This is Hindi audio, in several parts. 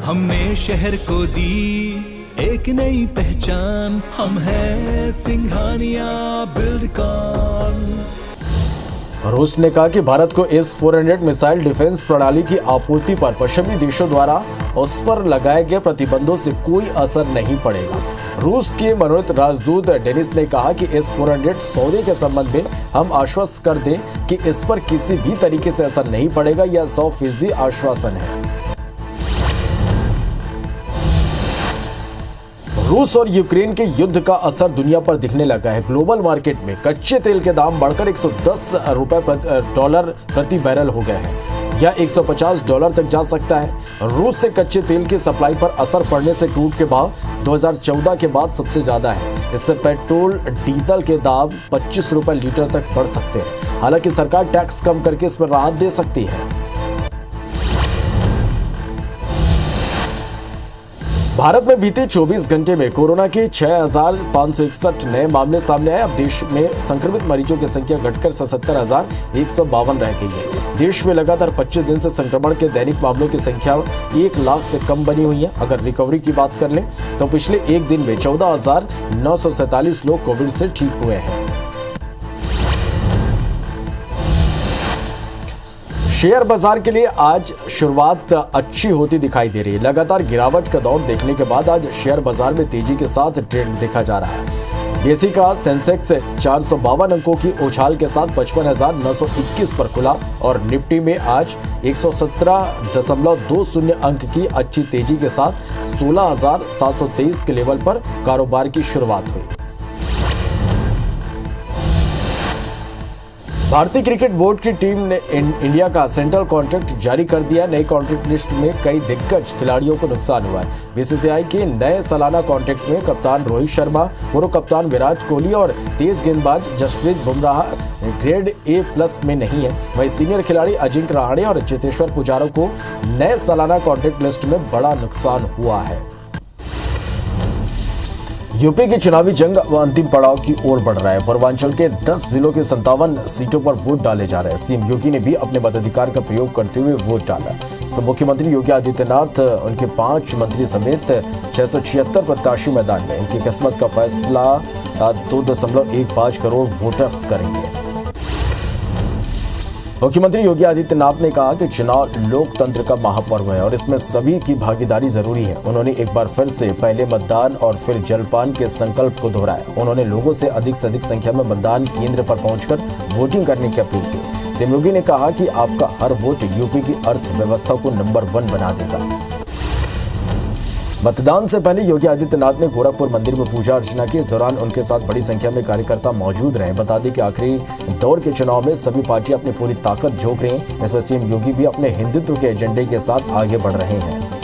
हमने शहर को दी एक नई पहचान, हम हैं सिंघानिया बिल्डकॉन। रूस ने कहा कि भारत को S-400 मिसाइल डिफेंस प्रणाली की आपूर्ति पर पश्चिमी देशों द्वारा उस पर लगाए गए प्रतिबंधों से कोई असर नहीं पड़ेगा। रूस के मनोनीत राजदूत डेनिस ने कहा कि S-400 सौदे के संबंध में हम आश्वस्त कर दें कि इस पर किसी भी तरीके से असर नहीं पड़ेगा। यह 100% आश्वासन है। रूस और यूक्रेन के युद्ध का असर दुनिया पर दिखने लगा है। ग्लोबल मार्केट में कच्चे तेल के दाम बढ़कर $110 प्रति बैरल हो गए हैं। यह $150 तक जा सकता है। रूस से कच्चे तेल की सप्लाई पर असर पड़ने से क्रूड के भाव 2014 के बाद सबसे ज्यादा है। इससे पेट्रोल डीजल के दाम ₹25 लीटर तक बढ़ सकते हैं। हालांकि सरकार टैक्स कम करके इसमें राहत दे सकती है। भारत में बीते 24 घंटे में कोरोना के 6,561 नए मामले सामने आए। अब देश में संक्रमित मरीजों की संख्या घटकर 77,152 रह गई है। देश में लगातार 25 दिन से संक्रमण के दैनिक मामलों की संख्या 1 लाख से कम बनी हुई है। अगर रिकवरी की बात कर लें तो पिछले एक दिन में 14,947 लोग कोविड से ठीक हुए हैं। शेयर बाजार के लिए आज शुरुआत अच्छी होती दिखाई दे रही है। लगातार गिरावट का दौर देखने के बाद आज शेयर बाजार में तेजी के साथ ट्रेंड देखा जा रहा है। बीएसई का सेंसेक्स 452 अंकों की उछाल के साथ 55,921 पर खुला और निफ्टी में आज 117.20 अंक की अच्छी तेजी के साथ 16,723 के लेवल पर कारोबार की शुरुआत हुई। भारतीय क्रिकेट बोर्ड की टीम ने इंडिया का सेंट्रल कॉन्ट्रैक्ट जारी कर दिया। नई कॉन्ट्रैक्ट लिस्ट में कई दिग्गज खिलाड़ियों को नुकसान हुआ है। बीसीसीआई के नए सालाना कॉन्ट्रैक्ट में कप्तान रोहित शर्मा, पूर्व कप्तान विराट कोहली और तेज गेंदबाज जसप्रीत बुमराह ग्रेड A+ में नहीं है। वहीं सीनियर खिलाड़ी अजिंक्य रहाणे और चेतेश्वर पुजारा को नए सालाना कॉन्ट्रैक्ट लिस्ट में बड़ा नुकसान हुआ है। यूपी की चुनावी जंग अंतिम पड़ाव की ओर बढ़ रहा है। पूर्वांचल के 10 जिलों के 57 सीटों पर वोट डाले जा रहे हैं। सीएम योगी ने भी अपने मताधिकार का प्रयोग करते हुए वोट डाला। इसमें मुख्यमंत्री योगी आदित्यनाथ, उनके 5 मंत्री समेत 676 प्रत्याशी मैदान में। इनकी किस्मत का फैसला 2.15 करोड़ वोटर्स करेंगे। मुख्यमंत्री योगी आदित्यनाथ ने कहा कि चुनाव लोकतंत्र का महापर्व है और इसमें सभी की भागीदारी जरूरी है। उन्होंने एक बार फिर से पहले मतदान और फिर जलपान के संकल्प को दोहराया। उन्होंने लोगों से अधिक संख्या में मतदान केंद्र पर पहुंचकर वोटिंग करने की अपील की। सीएम योगी ने कहा कि आपका हर वोट यूपी की अर्थव्यवस्था को नंबर 1 बना देगा। मतदान से पहले योगी आदित्यनाथ ने गोरखपुर मंदिर में पूजा अर्चना की। इस दौरान उनके साथ बड़ी संख्या में कार्यकर्ता मौजूद रहे। बता दें कि आखिरी दौर के चुनाव में सभी पार्टियां अपनी पूरी ताकत झोंक रही हैं। इसमें सीएम योगी भी अपने हिंदुत्व के एजेंडे के साथ आगे बढ़ रहे हैं।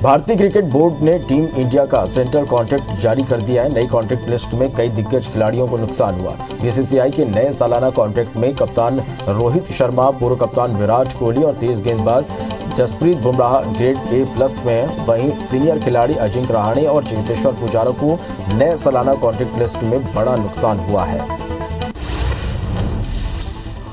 भारतीय क्रिकेट बोर्ड ने टीम इंडिया का सेंट्रल कॉन्ट्रैक्ट जारी कर दिया है। नई कॉन्ट्रैक्ट लिस्ट में कई दिग्गज खिलाड़ियों को नुकसान हुआ। बीसीसीआई के नए सालाना कॉन्ट्रैक्ट में कप्तान रोहित शर्मा, पूर्व कप्तान विराट कोहली और तेज गेंदबाज जसप्रीत बुमराह ग्रेड A+ में है। वहीं सीनियर खिलाड़ी अजिंक्य रहाणे और चेतेश्वर पुजारा को नए सालाना कॉन्ट्रैक्ट लिस्ट में बड़ा नुकसान हुआ है।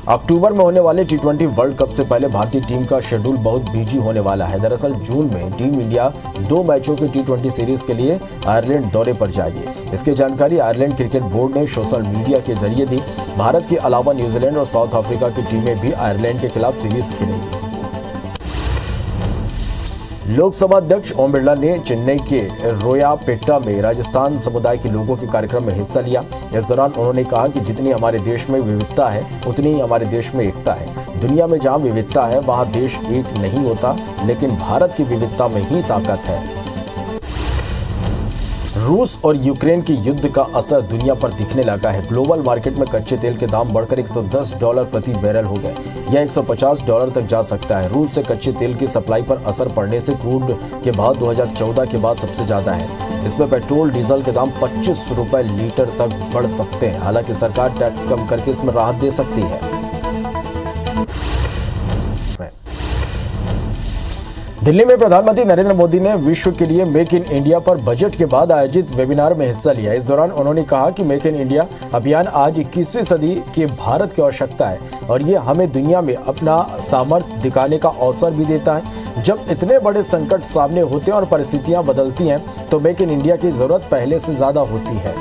अक्टूबर में होने वाले T20 वर्ल्ड कप से पहले भारतीय टीम का शेड्यूल बहुत बिजी होने वाला है। दरअसल जून में टीम इंडिया 2 मैचों के T20 सीरीज के लिए आयरलैंड दौरे पर जाएगी। इसकी जानकारी आयरलैंड क्रिकेट बोर्ड ने सोशल मीडिया के जरिए दी। भारत के अलावा न्यूजीलैंड और साउथ अफ्रीका की टीमें भी आयरलैंड के खिलाफ सीरीज खेलेंगी। लोकसभा अध्यक्ष ओम बिरला ने चेन्नई के रोयापेटा में राजस्थान समुदाय के लोगों के कार्यक्रम में हिस्सा लिया। इस दौरान उन्होंने कहा कि जितनी हमारे देश में विविधता है उतनी ही हमारे देश में एकता है। दुनिया में जहां विविधता है वहां देश एक नहीं होता, लेकिन भारत की विविधता में ही ताकत है। रूस और यूक्रेन के युद्ध का असर दुनिया पर दिखने लगा है। ग्लोबल मार्केट में कच्चे तेल के दाम बढ़कर $110 प्रति बैरल हो गए। यह $150 तक जा सकता है। रूस से कच्चे तेल की सप्लाई पर असर पड़ने से क्रूड के भाव 2014 के बाद सबसे ज्यादा है। इसमें पेट्रोल डीजल के दाम ₹25 लीटर तक बढ़ सकते हैं। हालांकि सरकार टैक्स कम करके इसमें राहत दे सकती है। दिल्ली में प्रधानमंत्री नरेंद्र मोदी ने विश्व के लिए मेक इन इंडिया पर बजट के बाद आयोजित वेबिनार में हिस्सा लिया। इस दौरान उन्होंने कहा कि मेक इन इंडिया अभियान आज 21वीं सदी के भारत की आवश्यकता है और ये हमें दुनिया में अपना सामर्थ्य दिखाने का अवसर भी देता है। जब इतने बड़े संकट सामने होते हैं और परिस्थितियां बदलती हैं तो मेक इन इंडिया की जरूरत पहले से ज्यादा होती है।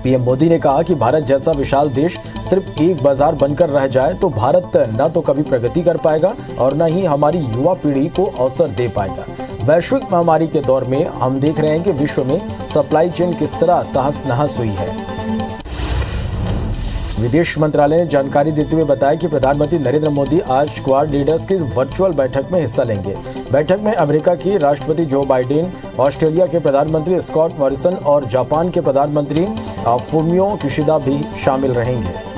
पीएम मोदी ने कहा कि भारत जैसा विशाल देश सिर्फ एक बाजार बनकर रह जाए तो भारत न तो कभी प्रगति कर पाएगा और न ही हमारी युवा पीढ़ी को अवसर दे पाएगा। वैश्विक महामारी के दौर में हम देख रहे हैं कि विश्व में सप्लाई चेन किस तरह तहस नहस हुई है। विदेश मंत्रालय ने जानकारी देते हुए बताया कि प्रधानमंत्री नरेंद्र मोदी आज क्वाड लीडर्स की वर्चुअल बैठक में हिस्सा लेंगे। बैठक में अमेरिका की राष्ट्रपति जो बाइडेन, ऑस्ट्रेलिया के प्रधानमंत्री स्कॉट मॉरिसन और जापान के प्रधानमंत्री फूमियो किशिदा भी शामिल रहेंगे।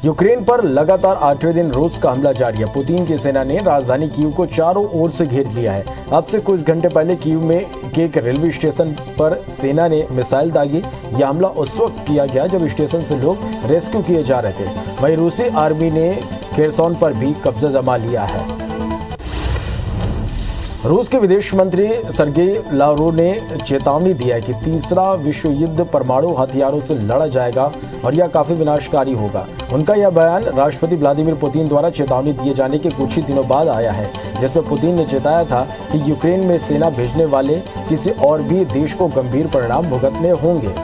यूक्रेन पर लगातार 8वें दिन रूस का हमला जारी है। पुतिन की सेना ने राजधानी कीव को चारों ओर से घेर लिया है। अब से कुछ घंटे पहले कीव में एक रेलवे स्टेशन पर सेना ने मिसाइल दागी। यह हमला उस वक्त किया गया जब स्टेशन से लोग रेस्क्यू किए जा रहे थे। वहीं रूसी आर्मी ने खेरसोन पर भी कब्जा जमा लिया है। रूस के विदेश मंत्री सर्गेई लावरोव ने चेतावनी दिया है कि तीसरा विश्व युद्ध परमाणु हथियारों से लड़ा जाएगा और यह काफी विनाशकारी होगा। उनका यह बयान राष्ट्रपति व्लादिमीर पुतिन द्वारा चेतावनी दिए जाने के कुछ ही दिनों बाद आया है, जिसमें पुतिन ने चेताया था कि यूक्रेन में सेना भेजने वाले किसी और भी देश को गंभीर परिणाम भुगतने होंगे।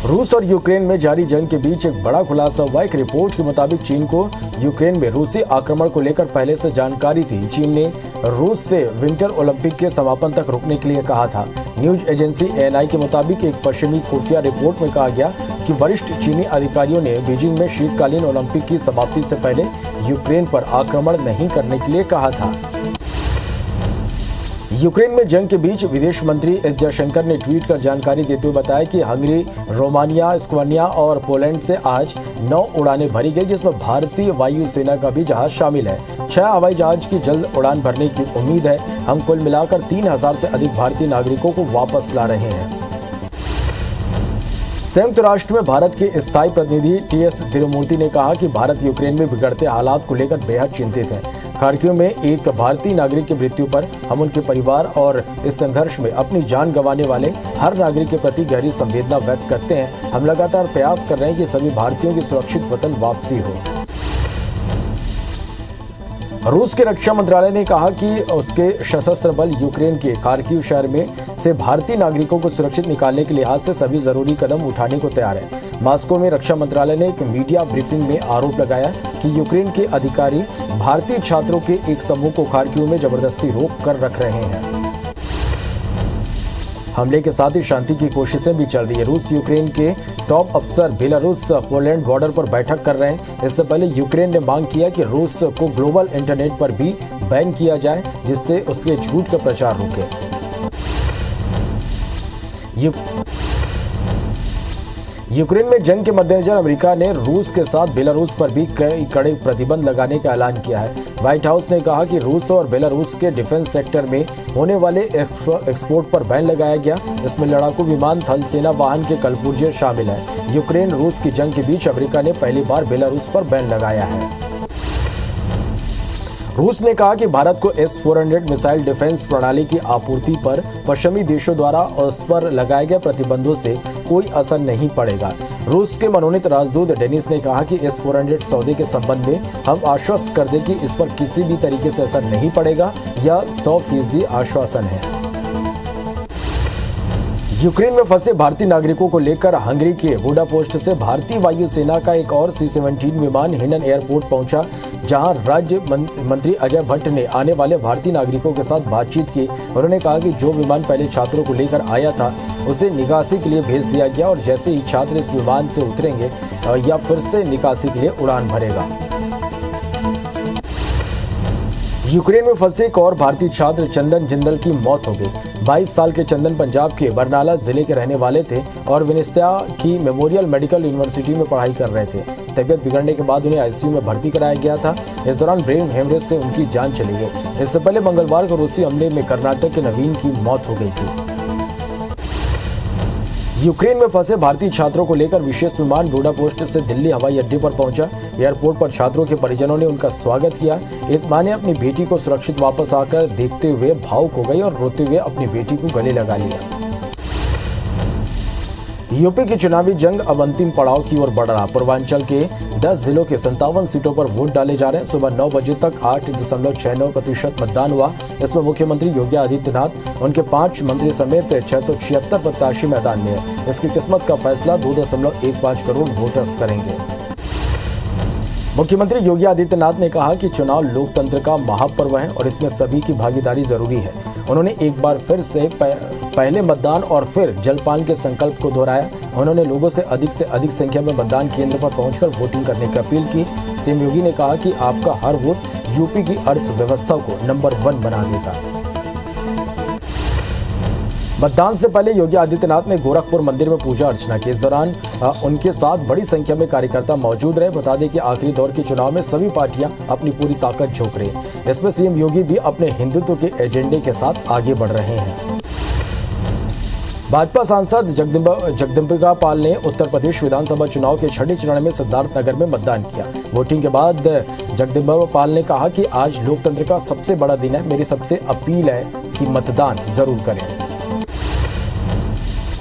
रूस और यूक्रेन में जारी जंग के बीच एक बड़ा खुलासा हुआ। एक रिपोर्ट के मुताबिक चीन को यूक्रेन में रूसी आक्रमण को लेकर पहले से जानकारी थी। चीन ने रूस से विंटर ओलंपिक के समापन तक रुकने के लिए कहा था। न्यूज एजेंसी ANI के मुताबिक एक पश्चिमी खुफिया रिपोर्ट में कहा गया कि वरिष्ठ चीनी अधिकारियों ने बीजिंग में शीतकालीन ओलंपिक की समाप्ति से पहले यूक्रेन पर आक्रमण नहीं करने के लिए कहा था। यूक्रेन में जंग के बीच विदेश मंत्री एस जयशंकर ने ट्वीट कर जानकारी देते हुए बताया कि हंगरी, रोमानिया, स्लोवानिया और पोलैंड से आज 9 उड़ानें भरी गई, जिसमें भारतीय वायुसेना का भी जहाज शामिल है। 6 हवाई जहाज की जल्द उड़ान भरने की उम्मीद है। हम कुल मिलाकर 3000 से अधिक भारतीय नागरिकों को वापस ला रहे हैं। संयुक्त राष्ट्र में भारत के स्थायी प्रतिनिधि TS तिरुमूर्ति ने कहा कि भारत यूक्रेन में बिगड़ते हालात को लेकर बेहद चिंतित है। खार्किव में एक भारतीय नागरिक की मृत्यु पर हम उनके परिवार और इस संघर्ष में अपनी जान गंवाने वाले हर नागरिक के प्रति गहरी संवेदना व्यक्त करते हैं। हम लगातार प्रयास कर रहे हैं कि सभी भारतीयों की सुरक्षित वतन वापसी हो। रूस के रक्षा मंत्रालय ने कहा कि उसके सशस्त्र बल यूक्रेन के खार्किव शहर में से भारतीय नागरिकों को सुरक्षित निकालने के लिहाज से सभी जरूरी कदम उठाने को तैयार है। मॉस्को में रक्षा मंत्रालय ने एक मीडिया ब्रीफिंग में आरोप लगाया कि यूक्रेन के अधिकारी भारतीय छात्रों के एक समूह को खार्किव में जबरदस्ती रोक कर रख रहे हैं। हमले के साथ ही शांति की कोशिशें भी चल रही है। रूस यूक्रेन के टॉप अफसर बेलारूस पोलैंड बॉर्डर पर बैठक कर रहे हैं। इससे पहले यूक्रेन ने मांग किया कि रूस को ग्लोबल इंटरनेट पर भी बैन किया जाए, जिससे उसके झूठ का प्रचार रुके। यूक्रेन में जंग के मद्देनजर अमेरिका ने रूस के साथ बेलारूस पर भी कई कड़े प्रतिबंध लगाने का ऐलान किया है। व्हाइट हाउस ने कहा कि रूस और बेलारूस के डिफेंस सेक्टर में होने वाले एक्सपोर्ट पर बैन लगाया गया। इसमें लड़ाकू विमान, थल सेना वाहन के कलपुर्जे शामिल हैं। यूक्रेन रूस की जंग के बीच अमेरिका ने पहली बार बेलारूस पर बैन लगाया है। रूस ने कहा कि भारत को S-400 मिसाइल डिफेंस प्रणाली की आपूर्ति पर पश्चिमी देशों द्वारा उस पर लगाए गए प्रतिबंधों से कोई असर नहीं पड़ेगा। रूस के मनोनीत राजदूत डेनिस ने कहा कि S-400 सौदे के संबंध में हम आश्वस्त कर दें कि इस पर किसी भी तरीके से असर नहीं पड़ेगा। यह 100% आश्वासन है। यूक्रेन में फंसे भारतीय नागरिकों को लेकर हंगरी के बुडापेस्ट से भारतीय वायुसेना का एक और C-17 विमान हिंडन एयरपोर्ट पहुंचा, जहां राज्य मंत्री अजय भट्ट ने आने वाले भारतीय नागरिकों के साथ बातचीत की। उन्होंने कहा कि जो विमान पहले छात्रों को लेकर आया था उसे निकासी के लिए भेज दिया गया और जैसे ही छात्र इस विमान से उतरेंगे या फिर से निकासी के लिए उड़ान भरेगा। यूक्रेन में फंसे एक और भारतीय छात्र चंदन जिंदल की मौत हो गई। 22 साल के चंदन पंजाब के बरनाला जिले के रहने वाले थे और विनिस्ता की मेमोरियल मेडिकल यूनिवर्सिटी में पढ़ाई कर रहे थे। तबियत बिगड़ने के बाद उन्हें ICU में भर्ती कराया गया था। इस दौरान ब्रेन हेमरेज से उनकी जान चली गई। इससे पहले मंगलवार को रूसी हमले में कर्नाटक के नवीन की मौत हो गई थी। यूक्रेन में फंसे भारतीय छात्रों को लेकर विशेष विमान बुडापेस्ट से दिल्ली हवाई अड्डे पर पहुंचा। एयरपोर्ट पर छात्रों के परिजनों ने उनका स्वागत किया। एक मां ने अपनी बेटी को सुरक्षित वापस आकर देखते हुए भावुक हो गई और रोते हुए अपनी बेटी को गले लगा लिया। यूपी की चुनावी जंग अब अंतिम पड़ाव की ओर बढ़ रहा। पूर्वांचल के 10 जिलों के 57 सीटों पर वोट डाले जा रहे हैं। सुबह 9 बजे तक 8.69% मतदान हुआ। इसमें मुख्यमंत्री योगी आदित्यनाथ, उनके 5 मंत्री समेत 676 प्रत्याशी मैदान में है। इसकी किस्मत का फैसला 2.15 करोड़ वोटर्स करेंगे। मुख्यमंत्री योगी आदित्यनाथ ने कहा कि चुनाव लोकतंत्र का महापर्व है और इसमें सभी की भागीदारी जरूरी है। उन्होंने एक बार फिर से पहले मतदान और फिर जलपान के संकल्प को दोहराया। उन्होंने लोगों से अधिक संख्या में मतदान केंद्र पर पहुंचकर वोटिंग करने की अपील की। सीएम योगी ने कहा कि आपका हर वोट यूपी की अर्थव्यवस्था को नंबर 1 बना देगा। मतदान से पहले योगी आदित्यनाथ ने गोरखपुर मंदिर में पूजा अर्चना की। इस दौरान उनके साथ बड़ी संख्या में कार्यकर्ता मौजूद रहे। बता दें कि आखिरी दौर के चुनाव में सभी पार्टियां अपनी पूरी ताकत झोंक रही हैं। इसमें सीएम योगी भी अपने हिंदुत्व के एजेंडे के साथ आगे बढ़ रहे हैं। भाजपा सांसद जगदम्बिका पाल ने उत्तर प्रदेश विधानसभा चुनाव के 6ठे चरण में सिद्धार्थनगर में मतदान किया। वोटिंग के बाद जगदम्बिका पाल ने कहा कि आज लोकतंत्र का सबसे बड़ा दिन है। मेरी सबसे अपील है कि मतदान जरूर करें।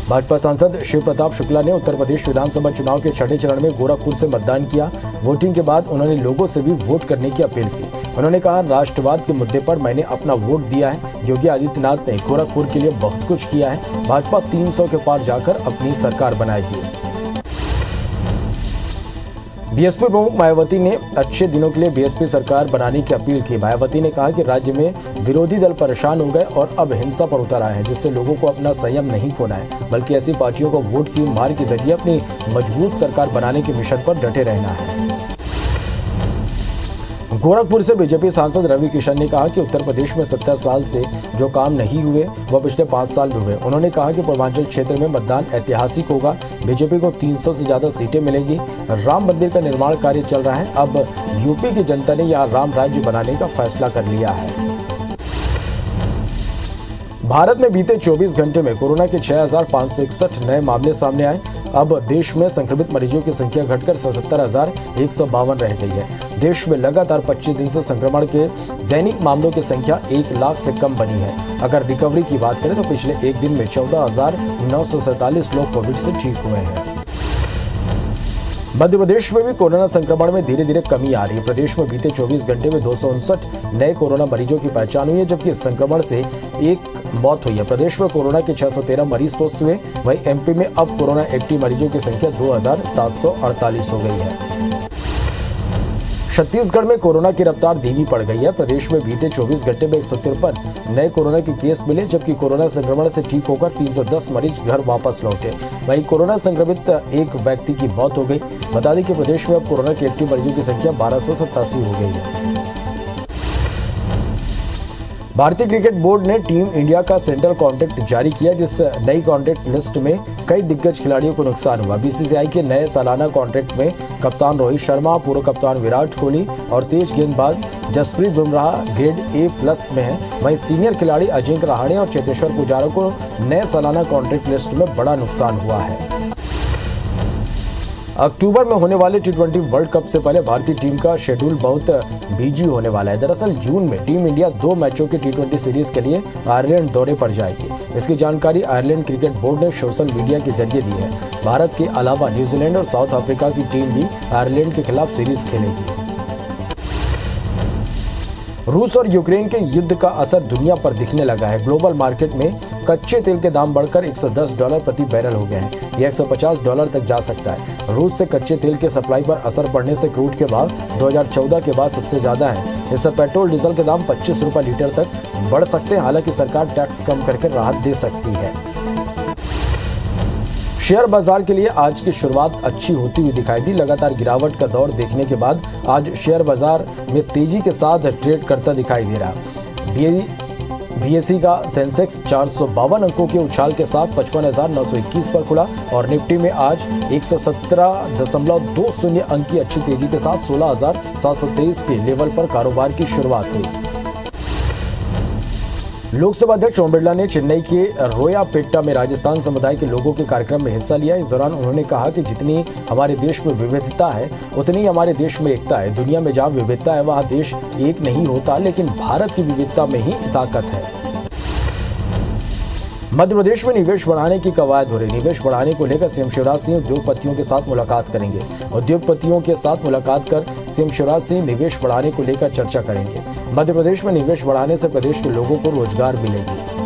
भाजपा सांसद शिव प्रताप शुक्ला ने उत्तर प्रदेश विधानसभा चुनाव के 6ठे चरण में गोरखपुर से मतदान किया। वोटिंग के बाद उन्होंने लोगों से भी वोट करने की अपील की। उन्होंने कहा, राष्ट्रवाद के मुद्दे पर मैंने अपना वोट दिया है। योगी आदित्यनाथ ने गोरखपुर के लिए बहुत कुछ किया है। भाजपा 300 के पार जाकर अपनी सरकार बनाएगी। बीएसपी प्रमुख मायावती ने अच्छे दिनों के लिए बीएसपी सरकार बनाने की अपील की। मायावती ने कहा कि राज्य में विरोधी दल परेशान हो गए और अब हिंसा पर उतर आए हैं, जिससे लोगों को अपना संयम नहीं खोना है, बल्कि ऐसी पार्टियों को वोट की मार के जरिए अपनी मजबूत सरकार बनाने के मिशन पर डटे रहना है। गोरखपुर से बीजेपी सांसद रवि किशन ने कहा कि उत्तर प्रदेश में 70 साल से जो काम नहीं हुए वह पिछले 5 साल में हुए। उन्होंने कहा कि पूर्वांचल क्षेत्र में मतदान ऐतिहासिक होगा। बीजेपी को 300 से ज्यादा सीटें मिलेंगी। राम मंदिर का निर्माण कार्य चल रहा है। अब यूपी की जनता ने यहां राम राज्य बनाने का फैसला कर लिया है। भारत में बीते 24 घंटे में कोरोना के 6,561 नए मामले सामने आए। अब देश में संक्रमित मरीजों की संख्या घटकर 77,152 रह गई है। देश में लगातार 25 दिन से संक्रमण के दैनिक मामलों की संख्या 1 लाख से कम बनी है। अगर रिकवरी की बात करें तो पिछले एक दिन में 14,947 लोग कोविड से ठीक हुए हैं। मध्य प्रदेश में भी कोरोना संक्रमण में धीरे धीरे कमी आ रही है। प्रदेश में बीते 24 घंटे में 259 नए कोरोना मरीजों की पहचान हुई है, जबकि इस संक्रमण से एक मौत हुई है। प्रदेश में कोरोना के 613 मरीज स्वस्थ हुए। वहीं एमपी में अब कोरोना एक्टिव मरीजों की संख्या 2,748 हो गई है। छत्तीसगढ़ में कोरोना की रफ्तार धीमी पड़ गई है। प्रदेश में बीते 24 घंटे में 153 नए कोरोना के केस मिले, जबकि कोरोना संक्रमण से ठीक होकर 310 मरीज घर वापस लौटे। वहीं कोरोना संक्रमित एक व्यक्ति की मौत हो गई। बता दें कि प्रदेश में अब कोरोना के एक्टिव मरीजों की संख्या 1287 हो गई है। भारतीय क्रिकेट बोर्ड ने टीम इंडिया का सेंट्रल कॉन्ट्रैक्ट जारी किया, जिस नई कॉन्ट्रैक्ट लिस्ट में कई दिग्गज खिलाड़ियों को नुकसान हुआ। बीसीसीआई के नए सालाना कॉन्ट्रैक्ट में कप्तान रोहित शर्मा, पूर्व कप्तान विराट कोहली और तेज गेंदबाज जसप्रीत बुमराह ग्रेड A+ में हैं। वहीं सीनियर खिलाड़ी अजिंक्य रहाणे और चेतेश्वर पुजारा को नए सालाना कॉन्ट्रैक्ट लिस्ट में बड़ा नुकसान हुआ है। अक्टूबर में होने वाले T20 वर्ल्ड कप से पहले भारतीय टीम का शेड्यूल बहुत बिजी होने वाला है। दरअसल जून में टीम इंडिया 2 मैचों के T20 सीरीज के लिए आयरलैंड दौरे पर जाएगी। इसकी जानकारी आयरलैंड क्रिकेट बोर्ड ने सोशल मीडिया के जरिए दी है। भारत के अलावा न्यूजीलैंड और साउथ अफ्रीका की टीम भी आयरलैंड के खिलाफ सीरीज खेलेगी। रूस और यूक्रेन के युद्ध का असर दुनिया पर दिखने लगा है। ग्लोबल मार्केट में कच्चे तेल के दाम बढ़कर $110 प्रति बैरल हो गए हैं। यह $150 तक जा सकता है। रूस से कच्चे तेल के सप्लाई पर असर पड़ने से क्रूड के भाव 2014 के बाद सबसे ज्यादा हैं। इससे पेट्रोल डीजल के दाम 25 रुपये लीटर तक बढ़ सकते हैं। हालांकि सरकार टैक्स कम करके राहत दे सकती है। शेयर बाजार के लिए आज की शुरुआत अच्छी होती हुई दिखाई दी। लगातार गिरावट का दौर देखने के बाद आज शेयर बाजार में तेजी के साथ ट्रेड करता दिखाई दे रहा। बीएसई का सेंसेक्स 452 अंकों के उछाल के साथ 55,921 पर खुला और निफ्टी में आज 117.20 अंक की अच्छी तेजी के साथ 16,723 के लेवल पर कारोबार की शुरुआत हुई। लोकसभा अध्यक्ष ओम बिरला ने चेन्नई के रोयापेट्टा में राजस्थान समुदाय के लोगों के कार्यक्रम में हिस्सा लिया। इस दौरान उन्होंने कहा कि जितनी हमारे देश में विविधता है उतनी हमारे देश में एकता है। दुनिया में जहां विविधता है वहां देश एक नहीं होता, लेकिन भारत की विविधता में ही ताकत है। मध्य प्रदेश में निवेश बढ़ाने की कवायद हो रही। निवेश बढ़ाने को लेकर सीएम शिवराज सिंह उद्योगपतियों के साथ मुलाकात करेंगे। उद्योगपतियों के साथ मुलाकात कर सीएम शिवराज सिंह निवेश बढ़ाने को लेकर चर्चा करेंगे। मध्य प्रदेश में निवेश बढ़ाने से प्रदेश के लोगों को रोजगार मिलेगी।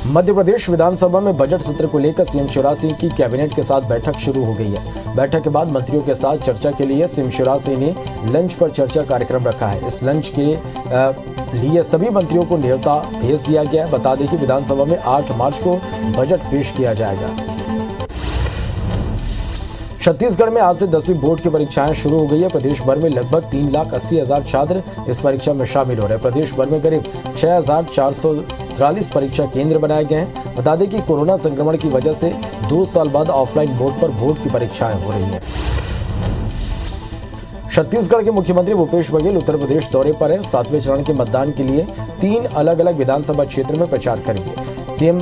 मध्य प्रदेश विधानसभा में बजट सत्र को लेकर सीएम शिवराज सिंह की कैबिनेट के साथ बैठक शुरू हो गई है। बैठक के बाद मंत्रियों के साथ चर्चा के लिए सीएम शिवराज सिंह ने लंच पर चर्चा कार्यक्रम रखा है। इस लंच के लिए सभी मंत्रियों को न्योता भेज दिया गया है। बता दें कि विधानसभा में 8 मार्च को बजट पेश किया जाएगा। छत्तीसगढ़ में आज से 10वीं बोर्ड की परीक्षाएं शुरू हो गई है। प्रदेश भर में लगभग 3,80,000 छात्र इस परीक्षा में शामिल हो रहे हैं। प्रदेश भर में करीब 6,443 परीक्षा केंद्र बनाए गए हैं। बता दें कि कोरोना संक्रमण की वजह से 2 साल बाद ऑफलाइन मोड पर बोर्ड की परीक्षाएं हो रही हैं। छत्तीसगढ़ के मुख्यमंत्री भूपेश बघेल उत्तर प्रदेश दौरे पर हैं। 7वें चरण के मतदान के लिए 3 अलग-अलग विधानसभा क्षेत्र में प्रचार करेंगे। सीएम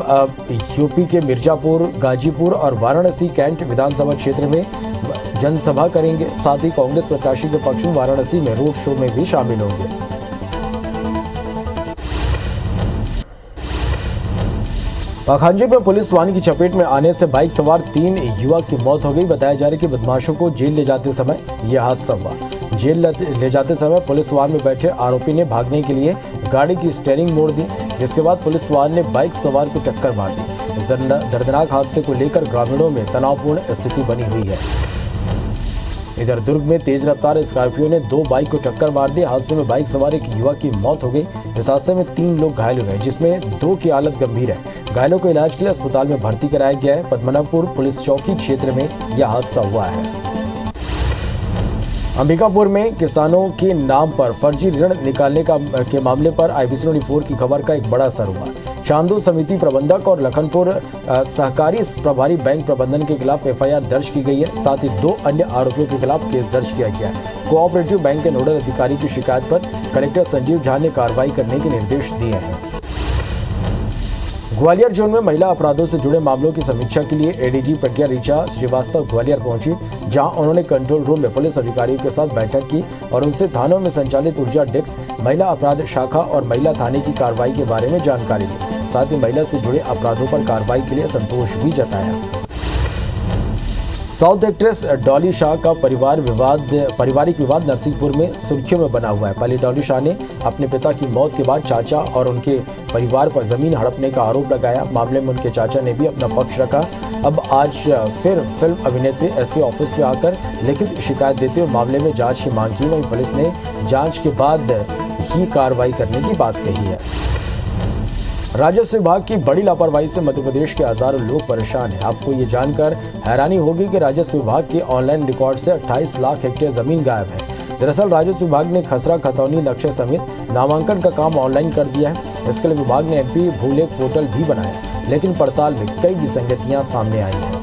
यूपी के मिर्जापुर, गाजीपुर और वाराणसी कैंट विधानसभा क्षेत्र में जनसभा करेंगे। साथ ही कांग्रेस प्रत्याशी के पक्ष में वाराणसी में रोड शो में भी शामिल होंगे। पाखंडी में पुलिस वाहन की चपेट में आने से बाइक सवार 3 युवक की मौत हो गई। बताया जा रहा है कि बदमाशों को जेल ले जाते समय यह हादसा हुआ। जेल ले जाते समय पुलिस वाहन में बैठे आरोपी ने भागने के लिए गाड़ी की स्टीयरिंग मोड़ दी, जिसके बाद पुलिस वाहन ने बाइक सवार को टक्कर मार दी। इस दर्दनाक हादसे को लेकर ग्रामीणों में तनावपूर्ण स्थिति बनी हुई है। इधर दुर्ग में तेज रफ्तार स्कॉर्पियो ने 2 बाइक को टक्कर मार दी। हादसे में बाइक सवार एक युवक की मौत हो गई। इस हादसे में 3 लोग घायल हुए, जिसमें 2 की हालत गंभीर है। घायलों को इलाज के लिए अस्पताल में भर्ती कराया गया है। पद्मनाभपुर पुलिस चौकी क्षेत्र में यह हादसा हुआ है। अंबिकापुर में किसानों के नाम पर फर्जी ऋण निकालने के मामले पर IBC 24 की खबर का एक बड़ा असर हुआ। चांदो समिति प्रबंधक और लखनपुर सहकारी प्रभारी बैंक प्रबंधन के खिलाफ FIR दर्ज की गई है। साथ ही 2 अन्य आरोपियों के खिलाफ केस दर्ज किया गया है। कोऑपरेटिव बैंक के नोडल अधिकारी की शिकायत पर कलेक्टर संजीव झा ने कार्रवाई करने के निर्देश दिए हैं। ग्वालियर जोन में महिला अपराधों से जुड़े मामलों की समीक्षा के लिए ADG प्रज्ञा ऋचा श्रीवास्तव ग्वालियर पहुंची, जहां उन्होंने कंट्रोल रूम में पुलिस अधिकारियों के साथ बैठक की और उनसे थानों में संचालित ऊर्जा डेस्क, महिला अपराध शाखा और महिला थाने की कार्रवाई के बारे में जानकारी ली। साथ ही महिला से जुड़े अपराधों पर कार्रवाई के लिए संतोष भी जताया। साउथ एक्ट्रेस डॉली शाह का पारिवारिक विवाद नरसिंहपुर में सुर्खियों में बना हुआ है। पहले डॉली शाह ने अपने पिता की मौत के बाद चाचा और उनके परिवार पर जमीन हड़पने का आरोप लगाया। मामले में उनके चाचा ने भी अपना पक्ष रखा। अब आज फिर फिल्म अभिनेत्री SP ऑफिस में आकर लिखित शिकायत देते हुए मामले में जांच की मांग की। वहीं पुलिस ने जांच के बाद ही कार्रवाई करने की बात कही है। राजस्व विभाग की बड़ी लापरवाही से मध्य प्रदेश के हजारों लोग परेशान हैं। आपको ये जानकर हैरानी होगी कि राजस्व विभाग के ऑनलाइन रिकॉर्ड से 28 लाख हेक्टेयर जमीन गायब है। दरअसल राजस्व विभाग ने खसरा खतौनी नक्शे समेत नामांकन का काम ऑनलाइन कर दिया है। इसके लिए विभाग ने MP भूलेख पोर्टल भी बनाया, लेकिन पड़ताल में कई विसंगतियां सामने आई हैं।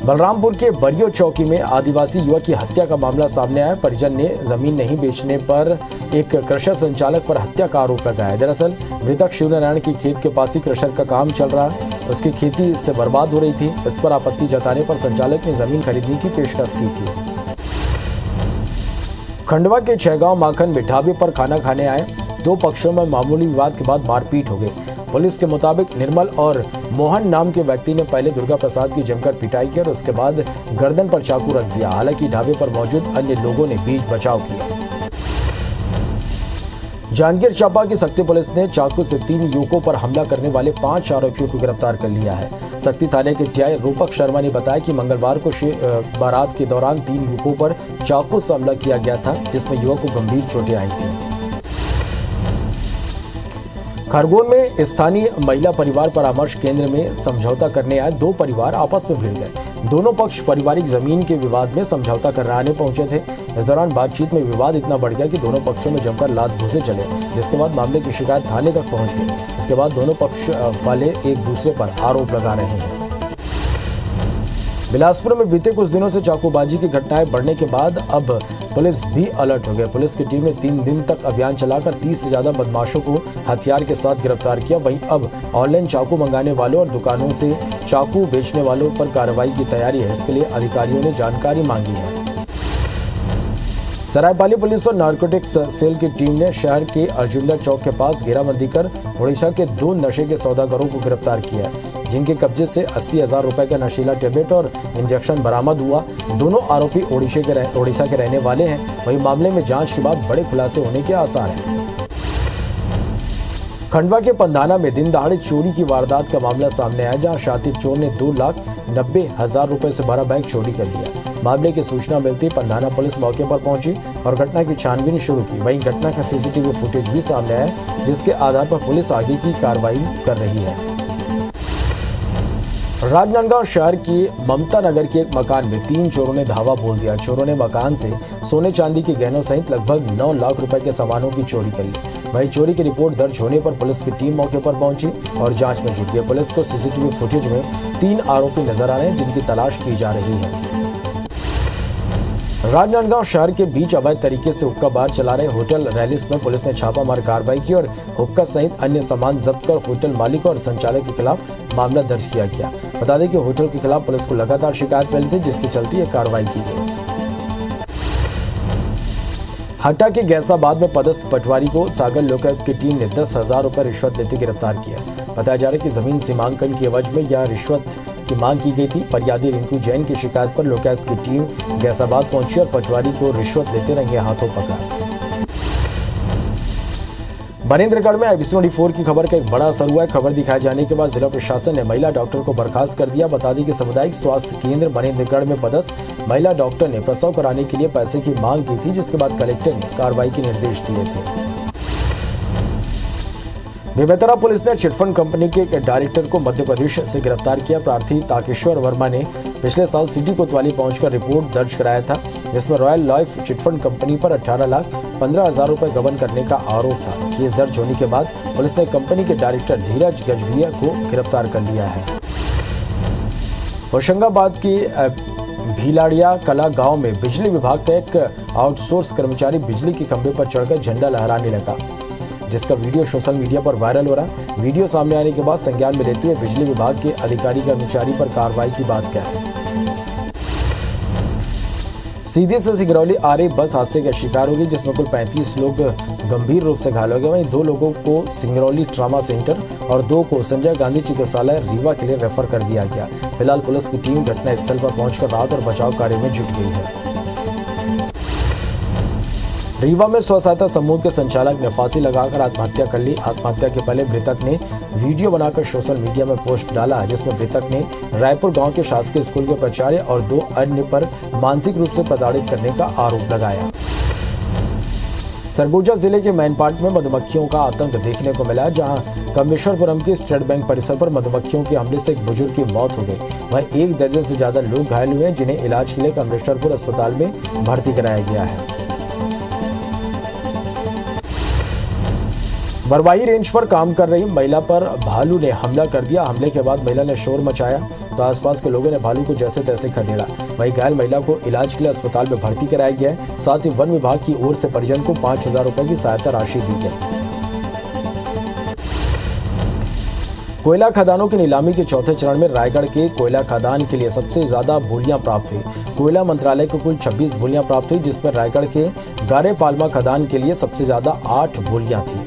बलरामपुर के बरियो चौकी में आदिवासी युवक की हत्या का मामला सामने आया। परिजन ने जमीन नहीं बेचने पर एक क्रशर संचालक पर हत्या का आरोप लगाया। दरअसल मृतक शिवनारायण की खेत के पास ही क्रशर का काम चल रहा है। उसकी खेती इससे बर्बाद हो रही थी। इस पर आपत्ति जताने पर संचालक ने जमीन खरीदने की पेशकश की थी। खंडवा के छैगांव माखन में ढाबे पर खाना खाने आए 2 पक्षों में मामूली विवाद के बाद मारपीट हो गई। पुलिस के मुताबिक निर्मल और मोहन नाम के व्यक्ति ने पहले दुर्गा प्रसाद की जमकर पिटाई की और उसके बाद गर्दन पर चाकू रख दिया। हालांकि ढाबे पर मौजूद अन्य लोगों ने बीच बचाव किया। जांजगीर चांपा की सक्ती पुलिस ने चाकू से 3 युवकों पर हमला करने वाले 5 आरोपियों को गिरफ्तार कर लिया है। सक्ती थाने के TI रूपक शर्मा ने बताया कि मंगलवार को बारात के दौरान 3 युवकों पर चाकू से हमला किया गया था, जिसमें युवक को गंभीर चोटें आई थी। खरगोन में स्थानीय महिला परिवार परामर्श केंद्र में समझौता करने आए 2 परिवार आपस में भिड़ गए। दोनों पक्ष पारिवारिक जमीन के विवाद में समझौता कराने पहुंचे थे। इस दौरान बातचीत में विवाद इतना बढ़ गया कि दोनों पक्षों में जमकर लात घूंसे चले, जिसके बाद मामले की शिकायत थाने तक पहुंच गई। इसके बाद दोनों पक्ष वाले एक दूसरे पर आरोप लगा रहे हैं। बिलासपुर में बीते कुछ दिनों से चाकूबाजी की घटनाएं बढ़ने के बाद अब पुलिस भी अलर्ट हो गई। पुलिस की टीम ने 3 दिन तक अभियान चलाकर 30 से ज्यादा बदमाशों को हथियार के साथ गिरफ्तार किया। वहीं अब ऑनलाइन चाकू मंगाने वालों और दुकानों से चाकू बेचने वालों पर कार्रवाई की तैयारी है। इसके लिए अधिकारियों ने जानकारी मांगी है। सरायपाली पुलिस और नारकोटिक्स सेल की टीम ने शहर के अर्जुंडा चौक के पास घेराबंदी कर उड़ीसा के 2 नशे के सौदागरों को गिरफ्तार किया है, जिनके कब्जे से 80,000 रुपए का नशीला टेबलेट और इंजेक्शन बरामद हुआ। दोनों आरोपी उड़ीसा के रहने वाले हैं। वहीं मामले में जांच के बाद बड़े खुलासे होने के आसार हैं। खंडवा के पंधाना में दिन दहाड़े चोरी की वारदात का मामला सामने आया, जहां शातिर चोर ने 2,90,000 रुपए से भरा बैग चोरी कर लिया। मामले की सूचना मिलती पंधाना पुलिस मौके पर पहुंची और घटना की छानबीन शुरू की। वहीं घटना का सीसीटीवी फुटेज भी सामने आया, जिसके आधार पर पुलिस आगे की कार्रवाई कर रही है। राजनांदगांव शहर की ममता नगर के एक मकान में 3 चोरों ने धावा बोल दिया। चोरों ने मकान से सोने चांदी के गहनों सहित लगभग 9 लाख रुपए के सामानों की चोरी कर ली। वहीं चोरी की रिपोर्ट दर्ज होने पर पुलिस की टीम मौके पर पहुंची और जांच में जुट गई। पुलिस को सीसीटीवी फुटेज में 3 आरोपी नजर आ रहे हैं, जिनकी तलाश की जा रही है। राजनांदगांव शहर के बीच अवैध तरीके से हुक्का बार चला रहे होटल रैलिस में पुलिस ने छापामार कार्रवाई की और हुक्का सहित अन्य सामान जब्त कर होटल मालिक और संचालक के खिलाफ मामला दर्ज किया गया। बता दें कि होटल के खिलाफ पुलिस को लगातार शिकायत मिली थी, जिसके चलते यह कार्रवाई की गई। हटा के गैसाबाद में पदस्थ पटवारी को सागर लोकायुक्त की टीम ने 10,000 रुपए रिश्वत लेते गिरफ्तार किया। बताया जा रहा है कि जमीन सीमांकन की एवज में यह रिश्वत की मांग की गई थी। फरियादी रिंकू जैन की शिकायत पर लोकायुक्त की टीम गैसाबाद पहुंची और पटवारी को रिश्वत लेते रंगे हाथों पकड़ा। बरेंद्रगढ़ में IPC24 की खबर का एक बड़ा असर हुआ है। खबर दिखाए जाने के बाद जिला प्रशासन ने महिला डॉक्टर को बर्खास्त कर दिया। बता दें कि सामुदायिक स्वास्थ्य केंद्र बरेंद्रगढ़ में पदस्थ महिला डॉक्टर ने प्रसव कराने के लिए पैसे की मांग की थी, जिसके बाद कलेक्टर ने कार्रवाई के निर्देश दिए थे। बेमेतरा पुलिस ने चिटफंड कंपनी के एक डायरेक्टर को मध्य प्रदेश से गिरफ्तार किया। प्रार्थी ताकेश्वर वर्मा ने पिछले साल सिटी कोतवाली पहुंचकर रिपोर्ट दर्ज कराया था, जिसमें रॉयल लाइफ चिटफंड कंपनी पर 18,15,000 रुपए गबन करने का आरोप था। केस दर्ज होने के बाद पुलिस ने कंपनी के डायरेक्टर धीरज गजभिया को गिरफ्तार कर लिया है। होशंगाबाद की भीलाड़िया कला गांव में बिजली विभाग का एक आउटसोर्स कर्मचारी बिजली के खंभे पर चढ़कर झंडा लहराने लगा, जिसका वीडियो सोशल मीडिया पर वायरल हो रहा है। वीडियो सामने आने के बाद संज्ञान में लेते हुए बिजली विभाग के अधिकारी कर्मचारी पर कार्रवाई की बात कही। सीधी से सिंगरौली आ रही बस हादसे का शिकार हो गई, जिसमें कुल 35 लोग गंभीर रूप से घायल हो गए। वहीं 2 लोगों को सिंगरौली ट्रामा सेंटर और 2 को संजय गांधी चिकित्सालय रीवा के लिए रेफर कर दिया गया। फिलहाल पुलिस की टीम घटनास्थल पर पहुंचकर राहत और बचाव कार्य में जुट गई है। रीवा में स्व सहायता समूह के संचालक ने फांसी लगाकर आत्महत्या कर ली। आत्महत्या के पहले मृतक ने वीडियो बनाकर सोशल मीडिया में पोस्ट डाला, जिसमें मृतक ने रायपुर गांव के शासकीय स्कूल के प्राचार्य और 2 अन्य पर मानसिक रूप से प्रताड़ित करने का आरोप लगाया। सरगुजा जिले के मैनपाट में मधुमक्खियों का आतंक देखने को मिला, जहां कमेश्वरपुरम के स्टेट बैंक परिसर पर मधुमक्खियों के हमले से एक बुजुर्ग की मौत हो गई। वहीं 1 दर्जन से ज्यादा लोग घायल हुए, जिन्हें इलाज के लिए कमेश्वरपुर अस्पताल में भर्ती कराया गया है। बरवाही रेंज पर काम कर रही महिला पर भालू ने हमला कर दिया। हमले के बाद महिला ने शोर मचाया तो आसपास के लोगों ने भालू को जैसे तैसे खदेड़ा। वहीं घायल महिला को इलाज के लिए अस्पताल में भर्ती कराया गया है। साथ ही वन विभाग की ओर से परिजन को 5,000 रुपए की सहायता राशि दी गई। कोयला खदानों की नीलामी के चौथे चरण में रायगढ़ के कोयला खदान के लिए सबसे ज्यादा बोलियां प्राप्त हुई। कोयला मंत्रालय को कुल 26 बोलियां प्राप्त हुई, जिसमें रायगढ़ के गारे पालमा खदान के लिए सबसे ज्यादा 8 बोलियां थी।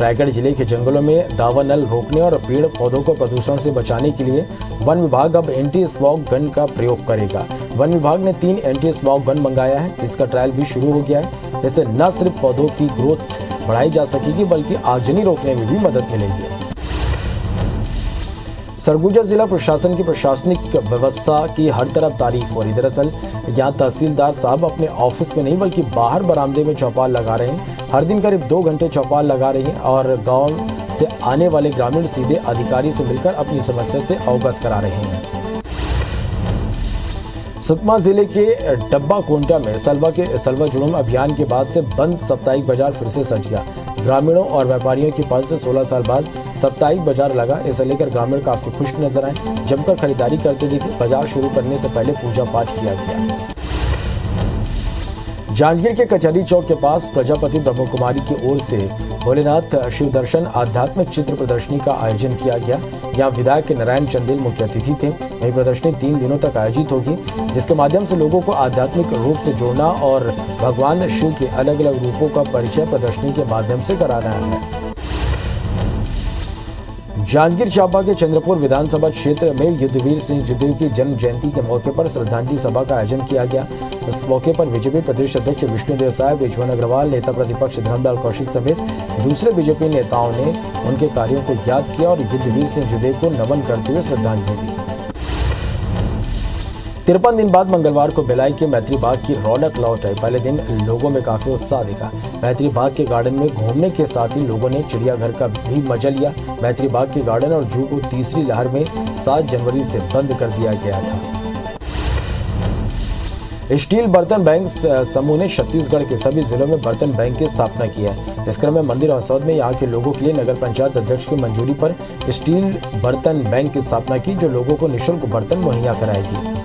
रायगढ़ जिले के जंगलों में दावानल रोकने और पेड़ पौधों को प्रदूषण से बचाने के लिए वन विभाग अब एंटी स्मॉग गन का प्रयोग करेगा। वन विभाग ने 3 एंटी स्मॉग गन मंगाया है, जिसका ट्रायल भी शुरू हो गया है। इससे न सिर्फ पौधों की ग्रोथ बढ़ाई जा सकेगी, बल्कि आगजनी रोकने में भी मदद मिलेगी। सरगुजा जिला प्रशासन की प्रशासनिक व्यवस्था की हर तरफ तारीफ हो रही। दरअसल यहाँ तहसीलदार साहब अपने ऑफिस में नहीं बल्कि बाहर बरामदे में चौपाल लगा रहे हैं। हर दिन करीब 2 घंटे चौपाल लगा रही हैं और गांव से आने वाले ग्रामीण सीधे अधिकारी से मिलकर अपनी समस्या से अवगत करा रहे हैं। सुकमा जिले के डब्बा कोंटा में सलवा जुलूम अभियान के बाद से बंद साप्ताहिक बाजार फिर से सज गया। ग्रामीणों और व्यापारियों की पहल से 16 साल बाद साप्ताहिक बाजार लगा। इसे लेकर ग्रामीण काफी खुश नजर आए, जमकर खरीदारी करते दिखे। बाजार शुरू करने से पहले पूजा पाठ किया गया। जांजगीर के कचहरी चौक के पास प्रजापति ब्रह्मकुमारी की ओर से भोलेनाथ शिव दर्शन आध्यात्मिक चित्र प्रदर्शनी का आयोजन किया गया। यहाँ विधायक नारायण चंदेल मुख्य अतिथि थे। वही प्रदर्शनी 3 दिनों तक आयोजित होगी, जिसके माध्यम से लोगों को आध्यात्मिक रूप से जोड़ना और भगवान शिव के अलग अलग रूपों का परिचय प्रदर्शनी के माध्यम से कराना है। जांजगीर चांपा के चंद्रपुर विधानसभा क्षेत्र में युद्धवीर सिंह जदयू की जन्म जयंती के मौके पर श्रद्धांजलि सभा का आयोजन किया गया। इस मौके पर बीजेपी प्रदेश अध्यक्ष विष्णुदेव साय, बृजमोहन अग्रवाल, नेता प्रतिपक्ष धर्मलाल कौशिक समेत दूसरे बीजेपी नेताओं ने उनके कार्यों को याद किया और युद्धवीर सिंह जदयू को नमन करते हुए श्रद्धांजलि दी। 53 दिन बाद मंगलवार को भिलाई के मैत्री बाग की रौनक लौट आई। पहले दिन लोगों में काफी उत्साह दिखा। मैत्री बाग के गार्डन में घूमने के साथ ही लोगों ने चिड़ियाघर का भी मजा लिया। मैत्री बाग के गार्डन और जू को तीसरी लहर में 7 जनवरी से बंद कर दिया गया था। स्टील बर्तन बैंक समूह ने छत्तीसगढ़ के सभी जिलों में बर्तन बैंक की स्थापना की है। इस क्रम में मंदिर हौसौद में यहाँ के लोगों के लिए नगर पंचायत अध्यक्ष की मंजूरी पर स्टील बर्तन बैंक की स्थापना की, जो लोगों को निःशुल्क बर्तन मुहैया कराएगी।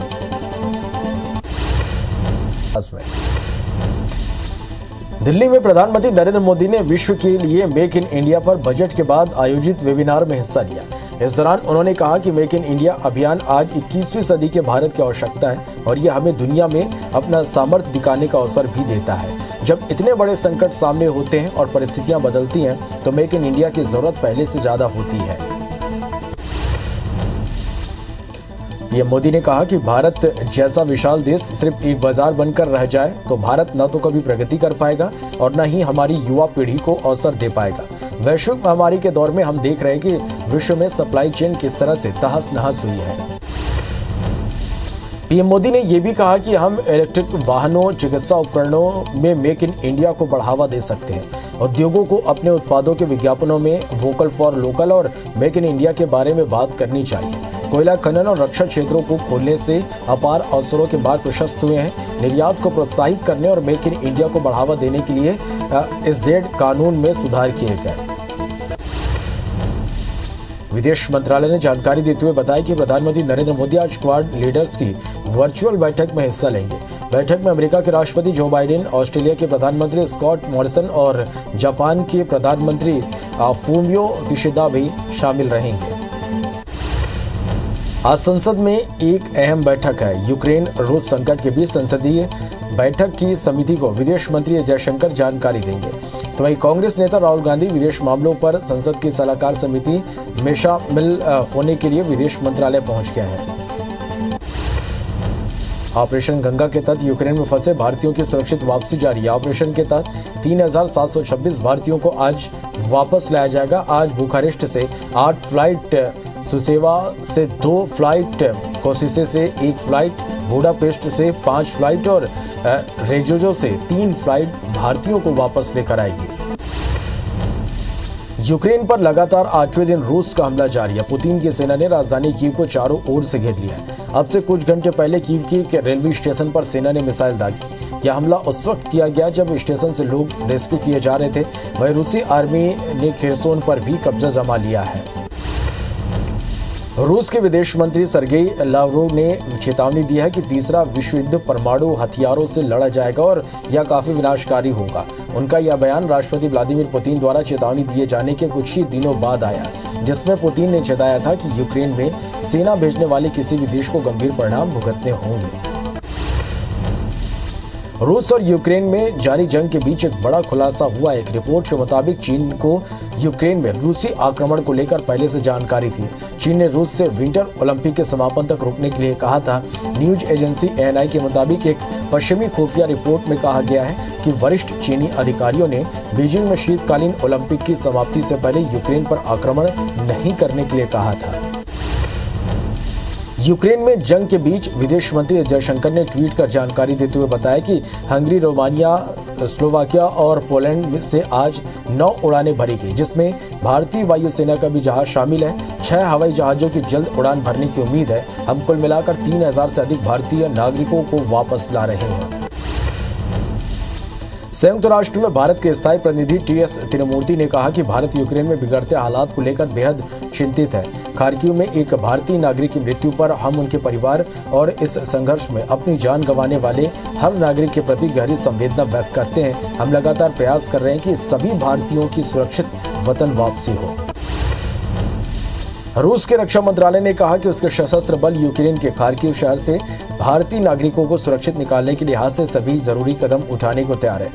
दिल्ली में प्रधानमंत्री नरेंद्र मोदी ने विश्व के लिए मेक इन इंडिया पर बजट के बाद आयोजित वेबिनार में हिस्सा लिया। इस दौरान उन्होंने कहा कि मेक इन इंडिया अभियान आज 21वीं सदी के भारत की आवश्यकता है और यह हमें दुनिया में अपना सामर्थ्य दिखाने का अवसर भी देता है। जब इतने बड़े संकट सामने होते हैं और परिस्थितियां बदलती हैं, तो मेक इन इंडिया की जरूरत पहले से ज्यादा होती है। ये मोदी ने कहा कि भारत जैसा विशाल देश सिर्फ एक बाजार बनकर रह जाए तो भारत न तो कभी प्रगति कर पाएगा और न ही हमारी युवा पीढ़ी को अवसर दे पाएगा। वैश्विक महामारी के दौर में हम देख रहे हैं कि विश्व में सप्लाई चेन किस तरह से तहस नहस हुई है। पीएम मोदी ने यह भी कहा कि हम इलेक्ट्रिक वाहनों, चिकित्सा उपकरणों में मेक इन इंडिया को बढ़ावा दे सकते हैं। उद्योगों को अपने उत्पादों के विज्ञापनों में वोकल फॉर लोकल और मेक इन इंडिया के बारे में बात करनी चाहिए। कोयला खनन और रक्षा क्षेत्रों को खोलने से अपार अवसरों के मार्ग प्रशस्त हुए हैं। निर्यात को प्रोत्साहित करने और मेक इन इंडिया को बढ़ावा देने के लिए SZ कानून में सुधार किए गए। विदेश मंत्रालय ने जानकारी देते हुए बताया कि प्रधानमंत्री नरेंद्र मोदी आज क्वाड लीडर्स की वर्चुअल बैठक में हिस्सा लेंगे। बैठक में अमेरिका के राष्ट्रपति जो बाइडेन, ऑस्ट्रेलिया के प्रधानमंत्री स्कॉट मॉरिसन और जापान के प्रधानमंत्री फूमियो किशिदा भी शामिल रहेंगे। आज संसद में एक अहम बैठक है। यूक्रेन रूस संकट के बीच संसदीय बैठक की समिति को विदेश मंत्री जयशंकर जानकारी देंगे। तो वहीं कांग्रेस नेता राहुल गांधी विदेश मामलों पर संसद की सलाहकार समिति में शामिल होने के लिए विदेश मंत्रालय पहुंच गए हैं। ऑपरेशन गंगा के तहत यूक्रेन में फंसे भारतीयों की सुरक्षित वापसी जारी है। ऑपरेशन के तहत 3726 भारतीयों को आज वापस लाया जाएगा। आज बुखारेस्ट से 8 फ्लाइट, सुसेवा से 2 फ्लाइट, कोसिसे से 1 फ्लाइट, बुडापेस्ट से 5 फ्लाइट और रेजोजो से 3 फ्लाइट भारतीयों को वापस लेकर आएगी। यूक्रेन पर लगातार 8वें दिन रूस का हमला जारी है। पुतिन की सेना ने राजधानी कीव को चारों ओर से घेर लिया है। अब से कुछ घंटे पहले कीव के रेलवे स्टेशन पर सेना ने मिसाइल दागी। यह हमला उस वक्त किया गया जब स्टेशन से लोग रेस्क्यू किए जा रहे थे। वहीं रूसी आर्मी ने खेरसोन पर भी कब्जा जमा लिया है। रूस के विदेश मंत्री सर्गेई लावरोव ने चेतावनी दी है कि तीसरा विश्व युद्ध परमाणु हथियारों से लड़ा जाएगा और यह काफी विनाशकारी होगा। उनका यह बयान राष्ट्रपति व्लादिमीर पुतिन द्वारा चेतावनी दिए जाने के कुछ ही दिनों बाद आया, जिसमें पुतिन ने चेताया था कि यूक्रेन में सेना भेजने वाले किसी भी देश को गंभीर परिणाम भुगतने होंगे। रूस और यूक्रेन में जारी जंग के बीच एक बड़ा खुलासा हुआ। एक रिपोर्ट के मुताबिक चीन को यूक्रेन में रूसी आक्रमण को लेकर पहले से जानकारी थी। चीन ने रूस से विंटर ओलंपिक के समापन तक रुकने के लिए कहा था। न्यूज एजेंसी ANI के मुताबिक एक पश्चिमी खुफिया रिपोर्ट में कहा गया है कि वरिष्ठ चीनी अधिकारियों ने बीजिंग में शीतकालीन ओलंपिक की समाप्ति से पहले यूक्रेन पर आक्रमण नहीं करने के लिए कहा था। यूक्रेन में जंग के बीच विदेश मंत्री जयशंकर ने ट्वीट कर जानकारी देते हुए बताया कि हंगरी, रोमानिया, स्लोवाकिया और पोलैंड से आज 9 उड़ानें भरी गई, जिसमें भारतीय वायुसेना का भी जहाज शामिल है। 6 हवाई जहाजों की जल्द उड़ान भरने की उम्मीद है। हम कुल मिलाकर 3000 से अधिक भारतीय नागरिकों को वापस ला रहे हैं। संयुक्त राष्ट्र में भारत के स्थायी प्रतिनिधि टी.एस. तिरुमूर्ति ने कहा कि भारत यूक्रेन में बिगड़ते हालात को लेकर बेहद चिंतित है। खार्किव में एक भारतीय नागरिक की मृत्यु पर हम उनके परिवार और इस संघर्ष में अपनी जान गंवाने वाले हर नागरिक के प्रति गहरी संवेदना व्यक्त करते हैं। हम लगातार प्रयास कर रहे हैं कि सभी भारतीयों की सुरक्षित वतन वापसी हो। रूस के रक्षा मंत्रालय ने कहा कि उसके सशस्त्र बल यूक्रेन के खार्किव शहर से भारतीय नागरिकों को सुरक्षित निकालने के लिहाज से सभी जरूरी कदम उठाने को तैयार है।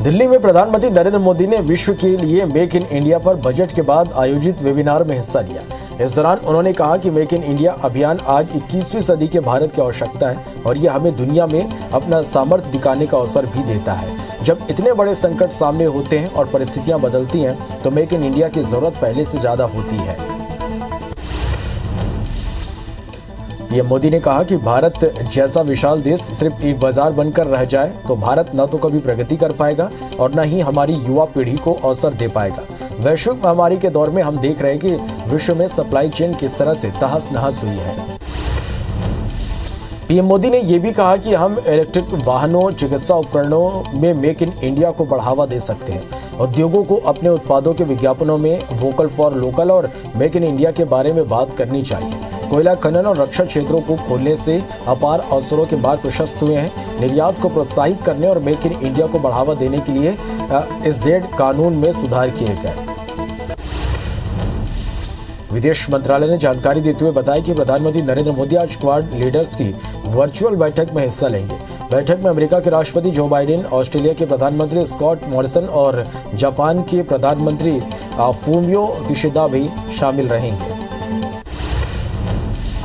दिल्ली में प्रधानमंत्री नरेंद्र मोदी ने विश्व के लिए मेक इन इंडिया पर बजट के बाद आयोजित वेबिनार में हिस्सा लिया। इस दौरान उन्होंने कहा कि मेक इन इंडिया अभियान आज 21वीं सदी के भारत की आवश्यकता है और यह हमें दुनिया में अपना सामर्थ्य दिखाने का अवसर भी देता है। जब इतने बड़े संकट सामने होते हैं और परिस्थितियां बदलती हैं तो मेक इन इंडिया की जरूरत पहले से ज्यादा होती है। ये मोदी ने कहा कि भारत जैसा विशाल देश सिर्फ एक बाजार बनकर रह जाए तो भारत न तो कभी प्रगति कर पाएगा और न ही हमारी युवा पीढ़ी को अवसर दे पाएगा। वैश्विक महामारी के दौर में हम देख रहे हैं कि विश्व में सप्लाई चेन किस तरह से तहस नहस हुई है। पीएम मोदी ने यह भी कहा कि हम इलेक्ट्रिक वाहनों, चिकित्सा उपकरणों में मेक इन इंडिया को बढ़ावा दे सकते हैं। उद्योगों को अपने उत्पादों के विज्ञापनों में वोकल फॉर लोकल और मेक इन इंडिया के बारे में बात करनी चाहिए। कोयला खनन और रक्षा क्षेत्रों को खोलने से अपार अवसरों के मार्ग प्रशस्त हुए हैं। निर्यात को प्रोत्साहित करने और मेक इन इंडिया को बढ़ावा देने के लिए SZ कानून में सुधार किए गए। विदेश मंत्रालय ने जानकारी देते हुए बताया कि प्रधानमंत्री नरेंद्र मोदी आज क्वाड लीडर्स की वर्चुअल बैठक में हिस्सा लेंगे। बैठक में अमेरिका के राष्ट्रपति जो बाइडेन, ऑस्ट्रेलिया के प्रधानमंत्री स्कॉट मॉरिसन और जापान के प्रधानमंत्री फूमियो किशिदा भी शामिल रहेंगे।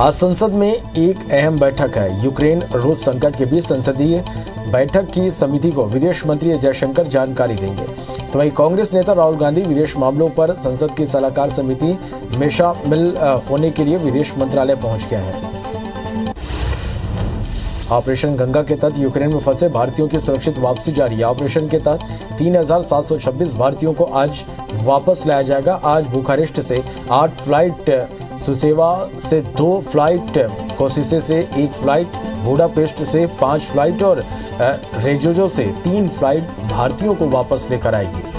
आज संसद में एक अहम बैठक है। यूक्रेन रूस संकट के बीच संसदीय बैठक की समिति को विदेश मंत्री जयशंकर जानकारी देंगे। तो वहीं कांग्रेस नेता राहुल गांधी विदेश मामलों पर संसद की सलाहकार समिति में शामिल होने के लिए विदेश मंत्रालय पहुंच गए हैं। ऑपरेशन गंगा के तहत यूक्रेन में फंसे भारतीयों की सुरक्षित वापसी जारी है। ऑपरेशन के तहत 3,726 भारतीयों को आज वापस लाया जाएगा। आज बुखारेस्ट से 8 फ्लाइट, सुसेवा से 2 फ्लाइट, कोसिसे से 1 फ्लाइट, बुडापेस्ट से 5 फ्लाइट और रेजोजो से 3 फ्लाइट भारतीयों को वापस लेकर आएगी।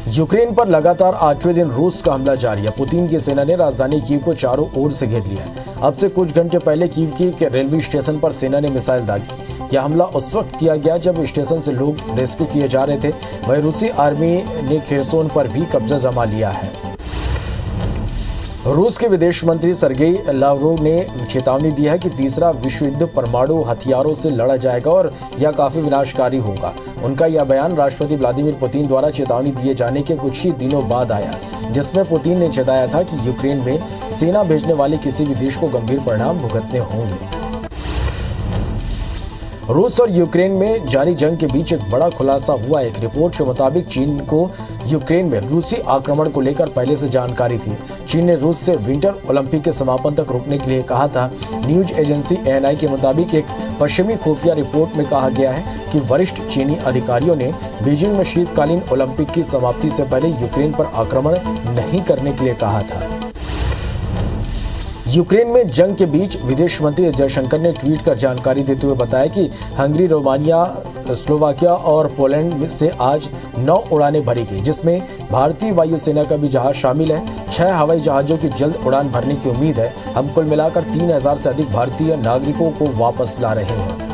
यूक्रेन पर लगातार 8वें दिन रूस का हमला जारी है। पुतिन की सेना ने राजधानी कीव को चारों ओर से घेर लिया है। अब से कुछ घंटे पहले कीव के रेलवे स्टेशन पर सेना ने मिसाइल दागी। यह हमला उस वक्त किया गया जब स्टेशन से लोग रेस्क्यू किए जा रहे थे। वहीं रूसी आर्मी ने खेरसोन पर भी कब्जा जमा लिया है। रूस के विदेश मंत्री सर्गेई लावरोव ने चेतावनी दी है कि तीसरा विश्व युद्ध परमाणु हथियारों से लड़ा जाएगा और यह काफी विनाशकारी होगा। उनका यह बयान राष्ट्रपति व्लादिमीर पुतिन द्वारा चेतावनी दिए जाने के कुछ ही दिनों बाद आया, जिसमें पुतिन ने चेताया था कि यूक्रेन में सेना भेजने वाले किसी भी देश को गंभीर परिणाम भुगतने होंगे। रूस और यूक्रेन में जारी जंग के बीच एक बड़ा खुलासा हुआ। एक रिपोर्ट के मुताबिक चीन को यूक्रेन में रूसी आक्रमण को लेकर पहले से जानकारी थी। चीन ने रूस से विंटर ओलंपिक के समापन तक रुकने के लिए कहा था। न्यूज एजेंसी ANI के मुताबिक एक पश्चिमी खुफिया रिपोर्ट में कहा गया है कि वरिष्ठ चीनी अधिकारियों ने बीजिंग में शीतकालीन ओलंपिक की समाप्ति से पहले यूक्रेन पर आक्रमण नहीं करने के लिए कहा था। यूक्रेन में जंग के बीच विदेश मंत्री जयशंकर ने ट्वीट कर जानकारी देते हुए बताया कि हंगरी, रोमानिया, स्लोवाकिया और पोलैंड से आज 9 उड़ानें भरी गई, जिसमें भारतीय वायुसेना का भी जहाज शामिल है। 6 हवाई जहाजों की जल्द उड़ान भरने की उम्मीद है। हम कुल मिलाकर 3,000 से अधिक भारतीय नागरिकों को वापस ला रहे हैं।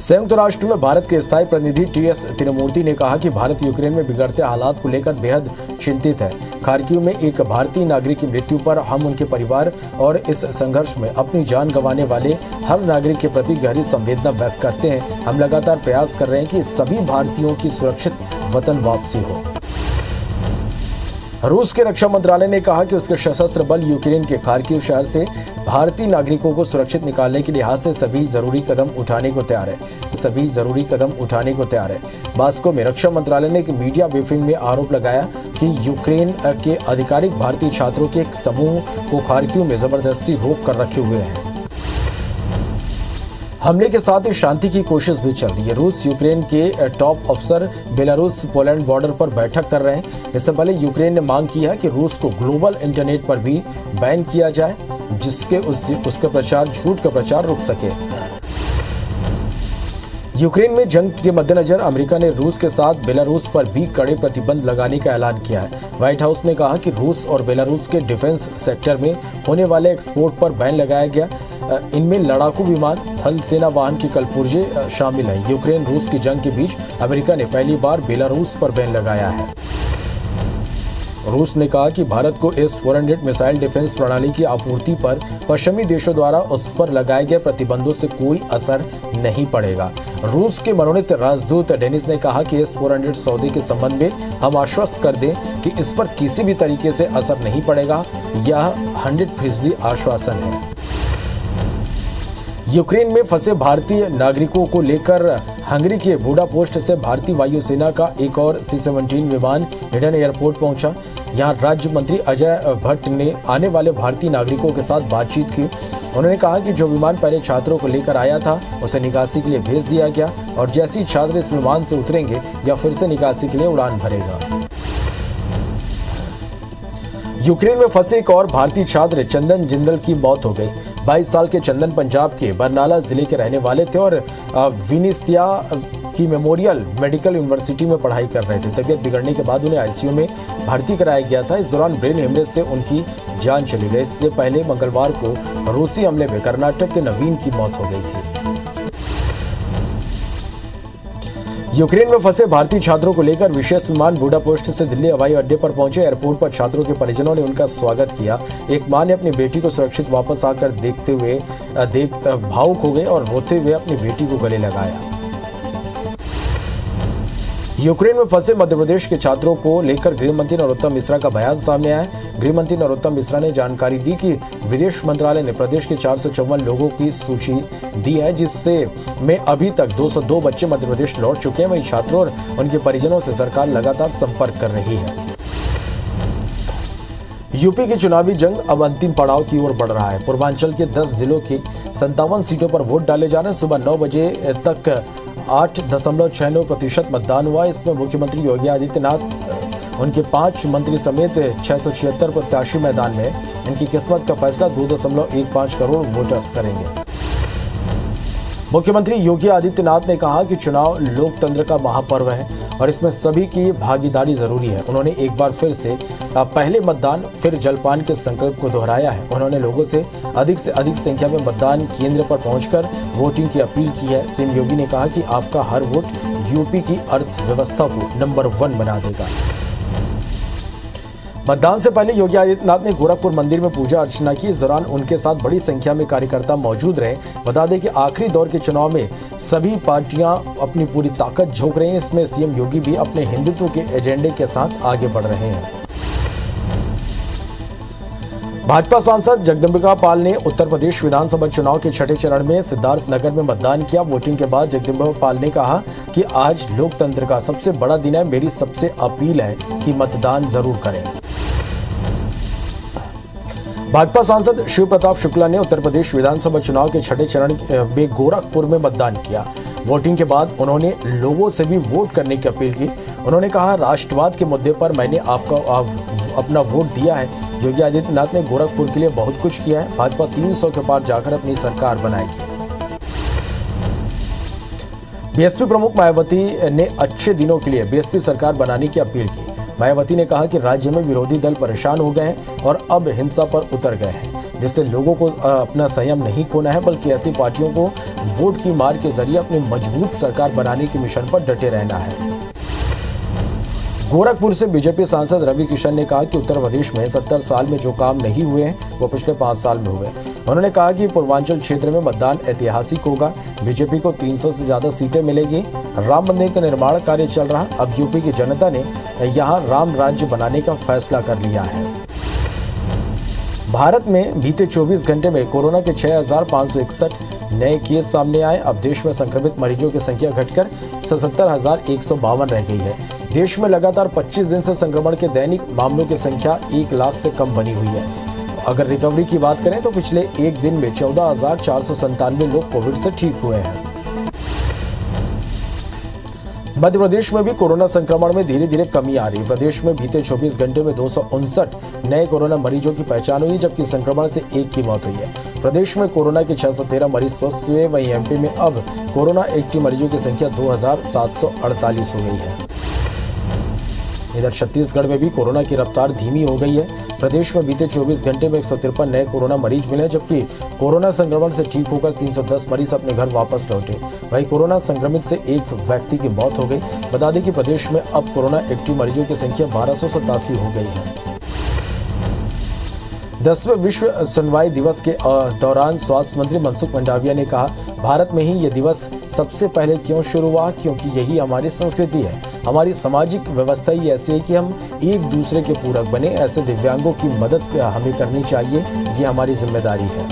संयुक्त राष्ट्र में भारत के स्थायी प्रतिनिधि टी.एस. तिरुमूर्ति ने कहा कि भारत यूक्रेन में बिगड़ते हालात को लेकर बेहद चिंतित है। खार्किव में एक भारतीय नागरिक की मृत्यु पर हम उनके परिवार और इस संघर्ष में अपनी जान गंवाने वाले हर नागरिक के प्रति गहरी संवेदना व्यक्त करते हैं। हम लगातार प्रयास कर रहे हैं कि सभी भारतीयों की सुरक्षित वतन वापसी हो। रूस के रक्षा मंत्रालय ने कहा कि उसके सशस्त्र बल यूक्रेन के खार्किव शहर से भारतीय नागरिकों को सुरक्षित निकालने के लिहाज से सभी जरूरी कदम उठाने को तैयार है। मॉस्को में रक्षा मंत्रालय ने एक मीडिया ब्रीफिंग में आरोप लगाया कि यूक्रेन के आधिकारिक भारतीय छात्रों के एक समूह को खार्किव में जबरदस्ती रोक कर रखे हुए हैं। हमले के साथ ही शांति की कोशिश भी चल रही है। रूस यूक्रेन के टॉप अफसर बेलारूस पोलैंड बॉर्डर पर बैठक कर रहे हैं। इससे पहले यूक्रेन ने मांग की है कि रूस को ग्लोबल इंटरनेट पर भी बैन किया जाए, जिसके उसके प्रचार, झूठ का प्रचार रुक सके। यूक्रेन में जंग के मद्देनजर अमेरिका ने रूस के साथ बेलारूस पर भी कड़े प्रतिबंध लगाने का ऐलान किया है। व्हाइट हाउस ने कहा कि रूस और बेलारूस के डिफेंस सेक्टर में होने वाले एक्सपोर्ट पर बैन लगाया गया। इनमें लड़ाकू विमान, थल सेना वाहन की कलपुर्जे शामिल हैं। यूक्रेन रूस की जंग के बीच अमेरिका ने पहली बार बेलारूस पर बैन लगाया है। रूस ने कहा कि भारत को S-400 मिसाइल डिफेंस प्रणाली की आपूर्ति पर पश्चिमी देशों द्वारा उस पर लगाए गए प्रतिबंधों से कोई असर नहीं पड़ेगा। रूस के मनोनीत राजदूत डेनिस ने कहा कि S-400 सौदे के संबंध में हम आश्वस्त कर दें कि इस पर किसी भी तरीके से असर नहीं पड़ेगा। यह 100% आश्वासन है। यूक्रेन में फंसे भारतीय नागरिकों को लेकर हंगरी के बुडापेस्ट से भारतीय वायुसेना का एक और C-17 विमान हिडन एयरपोर्ट पहुंचा। यहां राज्य मंत्री अजय भट्ट ने आने वाले भारतीय नागरिकों के साथ बातचीत की। उन्होंने कहा कि जो विमान पहले छात्रों को लेकर आया था उसे निकासी के लिए भेज दिया गया और जैसे ही छात्र इस विमान से उतरेंगे या फिर से निकासी के लिए उड़ान भरेगा। यूक्रेन में फंसे एक और भारतीय छात्र चंदन जिंदल की मौत हो गई। 22 साल के चंदन पंजाब के बरनाला जिले के रहने वाले थे और विनिस्तिया की मेमोरियल मेडिकल यूनिवर्सिटी में पढ़ाई कर रहे थे। तबीयत बिगड़ने के बाद उन्हें आईसीयू में भर्ती कराया गया था। इस दौरान ब्रेन हेमरेज से उनकी जान चली गई। इससे पहले मंगलवार को रूसी हमले में कर्नाटक के नवीन की मौत हो गई थी। यूक्रेन में फंसे भारतीय छात्रों को लेकर विशेष विमान बुडापेस्ट से दिल्ली हवाई अड्डे पर पहुंचे। एयरपोर्ट पर छात्रों के परिजनों ने उनका स्वागत किया। एक मां ने अपनी बेटी को सुरक्षित वापस आकर देखते हुए भावुक हो गए और रोते हुए अपनी बेटी को गले लगाया। यूक्रेन में फंसे मध्य प्रदेश के छात्रों को लेकर गृह मंत्री नरोत्तम मिश्रा का बयान सामने आया। गृह मंत्री नरोत्तम मिश्रा ने जानकारी दी कि विदेश मंत्रालय ने प्रदेश के 454 लोगों की सूची दी है, जिससे में अभी तक 202 बच्चे मध्य प्रदेश लौट चुके हैं। वहीं छात्रों और उनके परिजनों से सरकार लगातार संपर्क कर रही है। यूपी की चुनावी जंग अब अंतिम पड़ाव की ओर बढ़ रहा है। पूर्वांचल के 10 जिलों की 57 सीटों पर वोट डाले जा रहे हैं। सुबह 9 बजे तक 8.69% मतदान हुआ। इसमें मुख्यमंत्री योगी आदित्यनाथ, उनके 5 मंत्री समेत 676 प्रत्याशी मैदान में। इनकी किस्मत का फैसला 2.15 करोड़ वोटर्स करेंगे। मुख्यमंत्री योगी आदित्यनाथ ने कहा कि चुनाव लोकतंत्र का महापर्व है और इसमें सभी की भागीदारी जरूरी है। उन्होंने एक बार फिर से पहले मतदान फिर जलपान के संकल्प को दोहराया है। उन्होंने लोगों से अधिक संख्या में मतदान केंद्र पर पहुंचकर वोटिंग की अपील की है। सीएम योगी ने कहा कि आपका हर वोट यूपी की अर्थव्यवस्था को नंबर 1 बना देगा। मतदान से पहले योगी आदित्यनाथ ने गोरखपुर मंदिर में पूजा अर्चना की। इस दौरान उनके साथ बड़ी संख्या में कार्यकर्ता मौजूद रहे। बता दें कि आखिरी दौर के चुनाव में सभी पार्टियां अपनी पूरी ताकत झोंक रही हैं। इसमें सीएम योगी भी अपने हिंदुत्व के एजेंडे के साथ आगे बढ़ रहे हैं। भाजपा सांसद जगदम्बिका पाल ने उत्तर प्रदेश विधानसभा चुनाव के 6ठे चरण में सिद्धार्थनगर में मतदान किया। वोटिंग के बाद जगदम्बिका पाल ने कहा कि आज लोकतंत्र का सबसे बड़ा दिन है। मेरी सबसे अपील है कि मतदान जरूर करें। भाजपा सांसद शिव प्रताप शुक्ला ने उत्तर प्रदेश विधानसभा चुनाव के 6ठे चरण में गोरखपुर में मतदान किया। वोटिंग के बाद उन्होंने लोगों से भी वोट करने की अपील की। उन्होंने कहा, राष्ट्रवाद के मुद्दे पर मैंने अपना वोट दिया है। योगी आदित्यनाथ ने गोरखपुर के लिए बहुत कुछ किया है। भाजपा 300 के पार जाकर अपनी सरकार बनाएगी। बीएसपी प्रमुख मायावती ने अच्छे दिनों के लिए बीएसपी सरकार बनाने की अपील की। मायावती ने कहा कि राज्य में विरोधी दल परेशान हो गए हैं और अब हिंसा पर उतर गए हैं, जिससे लोगों को अपना संयम नहीं खोना है, बल्कि ऐसी पार्टियों को वोट की मार के जरिए अपनी मजबूत सरकार बनाने के मिशन पर डटे रहना है। गोरखपुर से बीजेपी सांसद रवि किशन ने कहा कि उत्तर प्रदेश में 70 साल में जो काम नहीं हुए हैं वो पिछले 5 साल में हुए। उन्होंने कहा कि पूर्वांचल क्षेत्र में मतदान ऐतिहासिक होगा। बीजेपी को 300 से ज्यादा सीटें मिलेगी। राम मंदिर का निर्माण कार्य चल रहा। अब यूपी की जनता ने यहाँ राम राज्य बनाने का फैसला कर लिया है। भारत में बीते 24 घंटे में कोरोना के 6,561 नए केस सामने आए। अब देश में संक्रमित मरीजों की संख्या घटकर 77,152 रह गई है। देश में लगातार 25 दिन से संक्रमण के दैनिक मामलों की संख्या 1 लाख से कम बनी हुई है। अगर रिकवरी की बात करें तो पिछले एक दिन में 14,497 लोग कोविड से ठीक हुए हैं। मध्य प्रदेश में भी कोरोना संक्रमण में धीरे धीरे कमी आ रही है। प्रदेश में बीते 24 घंटे में 259 नए कोरोना मरीजों की पहचान हुई, जबकि संक्रमण से एक की मौत हुई है। प्रदेश में कोरोना के 613 मरीज स्वस्थ हुए। वहीं एमपी में अब कोरोना एक्टिव मरीजों की संख्या 2748 हो गई है। इधर छत्तीसगढ़ में भी कोरोना की रफ्तार धीमी हो गई है। प्रदेश में बीते 24 घंटे में 153 नए कोरोना मरीज मिले, जबकि कोरोना संक्रमण से ठीक होकर 310 मरीज अपने घर वापस लौटे। वहीं कोरोना संक्रमित से एक व्यक्ति की मौत हो गई। बता दें कि प्रदेश में अब कोरोना एक्टिव मरीजों की संख्या 1287 हो गई है। 10वें विश्व सुनवाई दिवस के दौरान स्वास्थ्य मंत्री मनसुख मंडाविया ने कहा, भारत में ही ये दिवस सबसे पहले क्यों शुरू हुआ, क्योंकि यही हमारी संस्कृति है। हमारी सामाजिक व्यवस्था ही ऐसी है कि हम एक दूसरे के पूरक बने। ऐसे दिव्यांगों की मदद हमें करनी चाहिए, ये हमारी जिम्मेदारी है।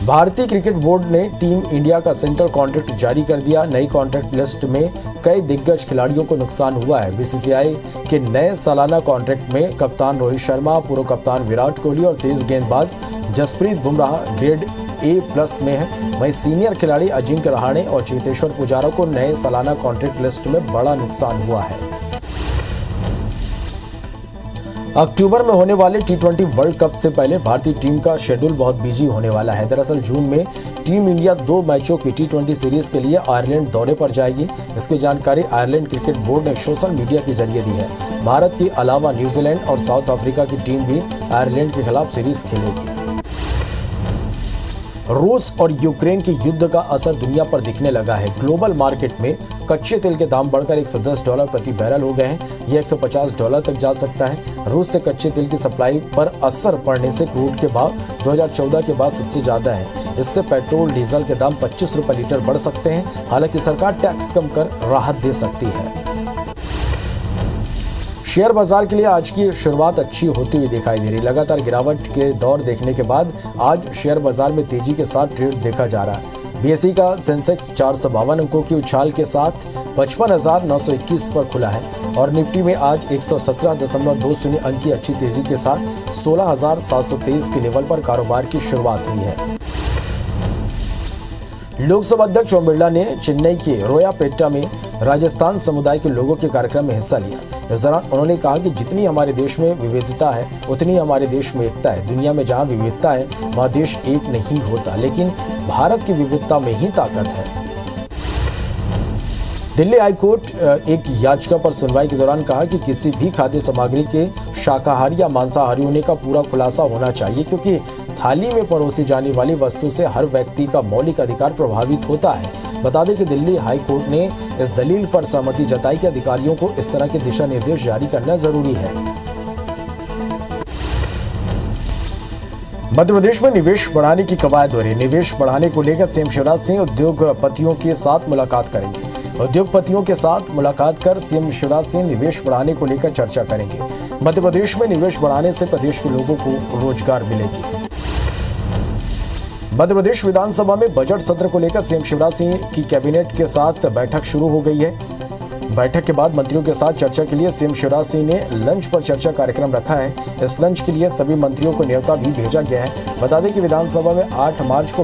भारतीय क्रिकेट बोर्ड ने टीम इंडिया का सेंट्रल कॉन्ट्रैक्ट जारी कर दिया। नई कॉन्ट्रैक्ट लिस्ट में कई दिग्गज खिलाड़ियों को नुकसान हुआ है। बीसीसीआई के नए सालाना कॉन्ट्रैक्ट में कप्तान रोहित शर्मा, पूर्व कप्तान विराट कोहली और तेज गेंदबाज जसप्रीत बुमराह ग्रेड A+ में है। वहीं सीनियर खिलाड़ी अजिंक्य रहाणे और चेतेश्वर पुजारा को नए सालाना कॉन्ट्रैक्ट लिस्ट में बड़ा नुकसान हुआ है। अक्टूबर में होने वाले T20 वर्ल्ड कप से पहले भारतीय टीम का शेड्यूल बहुत बिजी होने वाला है। दरअसल जून में टीम इंडिया 2 मैचों की T20 सीरीज के लिए आयरलैंड दौरे पर जाएगी। इसकी जानकारी आयरलैंड क्रिकेट बोर्ड ने सोशल मीडिया के जरिए दी है। भारत के अलावा न्यूजीलैंड और साउथ अफ्रीका की टीम भी आयरलैंड के खिलाफ सीरीज खेलेगी। रूस और यूक्रेन के युद्ध का असर दुनिया पर दिखने लगा है। ग्लोबल मार्केट में कच्चे तेल के दाम बढ़कर $110 प्रति बैरल हो गए हैं। यह $150 तक जा सकता है। रूस से कच्चे तेल की सप्लाई पर असर पड़ने से क्रूड के भाव 2014 के बाद सबसे ज्यादा है। इससे पेट्रोल डीजल के दाम 25 रुपए लीटर बढ़ सकते हैं। हालांकि सरकार टैक्स कम कर राहत दे सकती है। शेयर बाजार के लिए आज की शुरुआत अच्छी होती हुई दिखाई दे रही। लगातार गिरावट के दौर देखने के बाद आज शेयर बाजार में तेजी के साथ ट्रेड देखा जा रहा है। बीएसई का सेंसेक्स 452 अंकों की उछाल के साथ 55,921 पर खुला है और निफ्टी में आज 117.20 अंक की अच्छी तेजी के साथ 16,723 के लेवल पर कारोबार की शुरुआत हुई है। लोकसभा अध्यक्ष ओम बिरला ने चेन्नई के रोयापेटा में राजस्थान समुदाय के लोगों के कार्यक्रम में हिस्सा लिया। इस दौरान उन्होंने कहा कि जितनी हमारे देश में विविधता है उतनी हमारे देश में एकता है। दुनिया में जहां विविधता है वहां देश एक नहीं होता, लेकिन भारत की विविधता में ही ताकत है। दिल्ली हाईकोर्ट एक याचिका पर सुनवाई के दौरान कहा कि किसी भी खाद्य सामग्री के शाकाहारी या मांसाहारी होने का पूरा खुलासा होना चाहिए, क्योंकि थाली में परोसी जाने वाली वस्तु से हर व्यक्ति का मौलिक अधिकार प्रभावित होता है। बता दें कि दिल्ली हाईकोर्ट ने इस दलील पर सहमति जताई कि अधिकारियों को इस तरह के दिशा निर्देश जारी करना जरूरी है। मध्य प्रदेश में निवेश बढ़ाने की कवायद हो रही है। निवेश बढ़ाने को लेकर सीएम शिवराज सिंह उद्योगपतियों के साथ मुलाकात करेंगे। उद्योगपतियों के साथ मुलाकात कर सीएम शिवराज सिंह निवेश बढ़ाने को लेकर चर्चा करेंगे। मध्य प्रदेश में निवेश बढ़ाने से प्रदेश के लोगों को रोजगार मिलेगी। मध्य प्रदेश विधानसभा में बजट सत्र को लेकर सीएम शिवराज सिंह की कैबिनेट के साथ बैठक शुरू हो गई है। बैठक के बाद मंत्रियों के साथ चर्चा के लिए सीएम शिवराज सिंह ने लंच पर चर्चा कार्यक्रम रखा है। इस लंच के लिए सभी मंत्रियों को न्योता भी भेजा गया है। बता दें कि विधानसभा में 8 मार्च को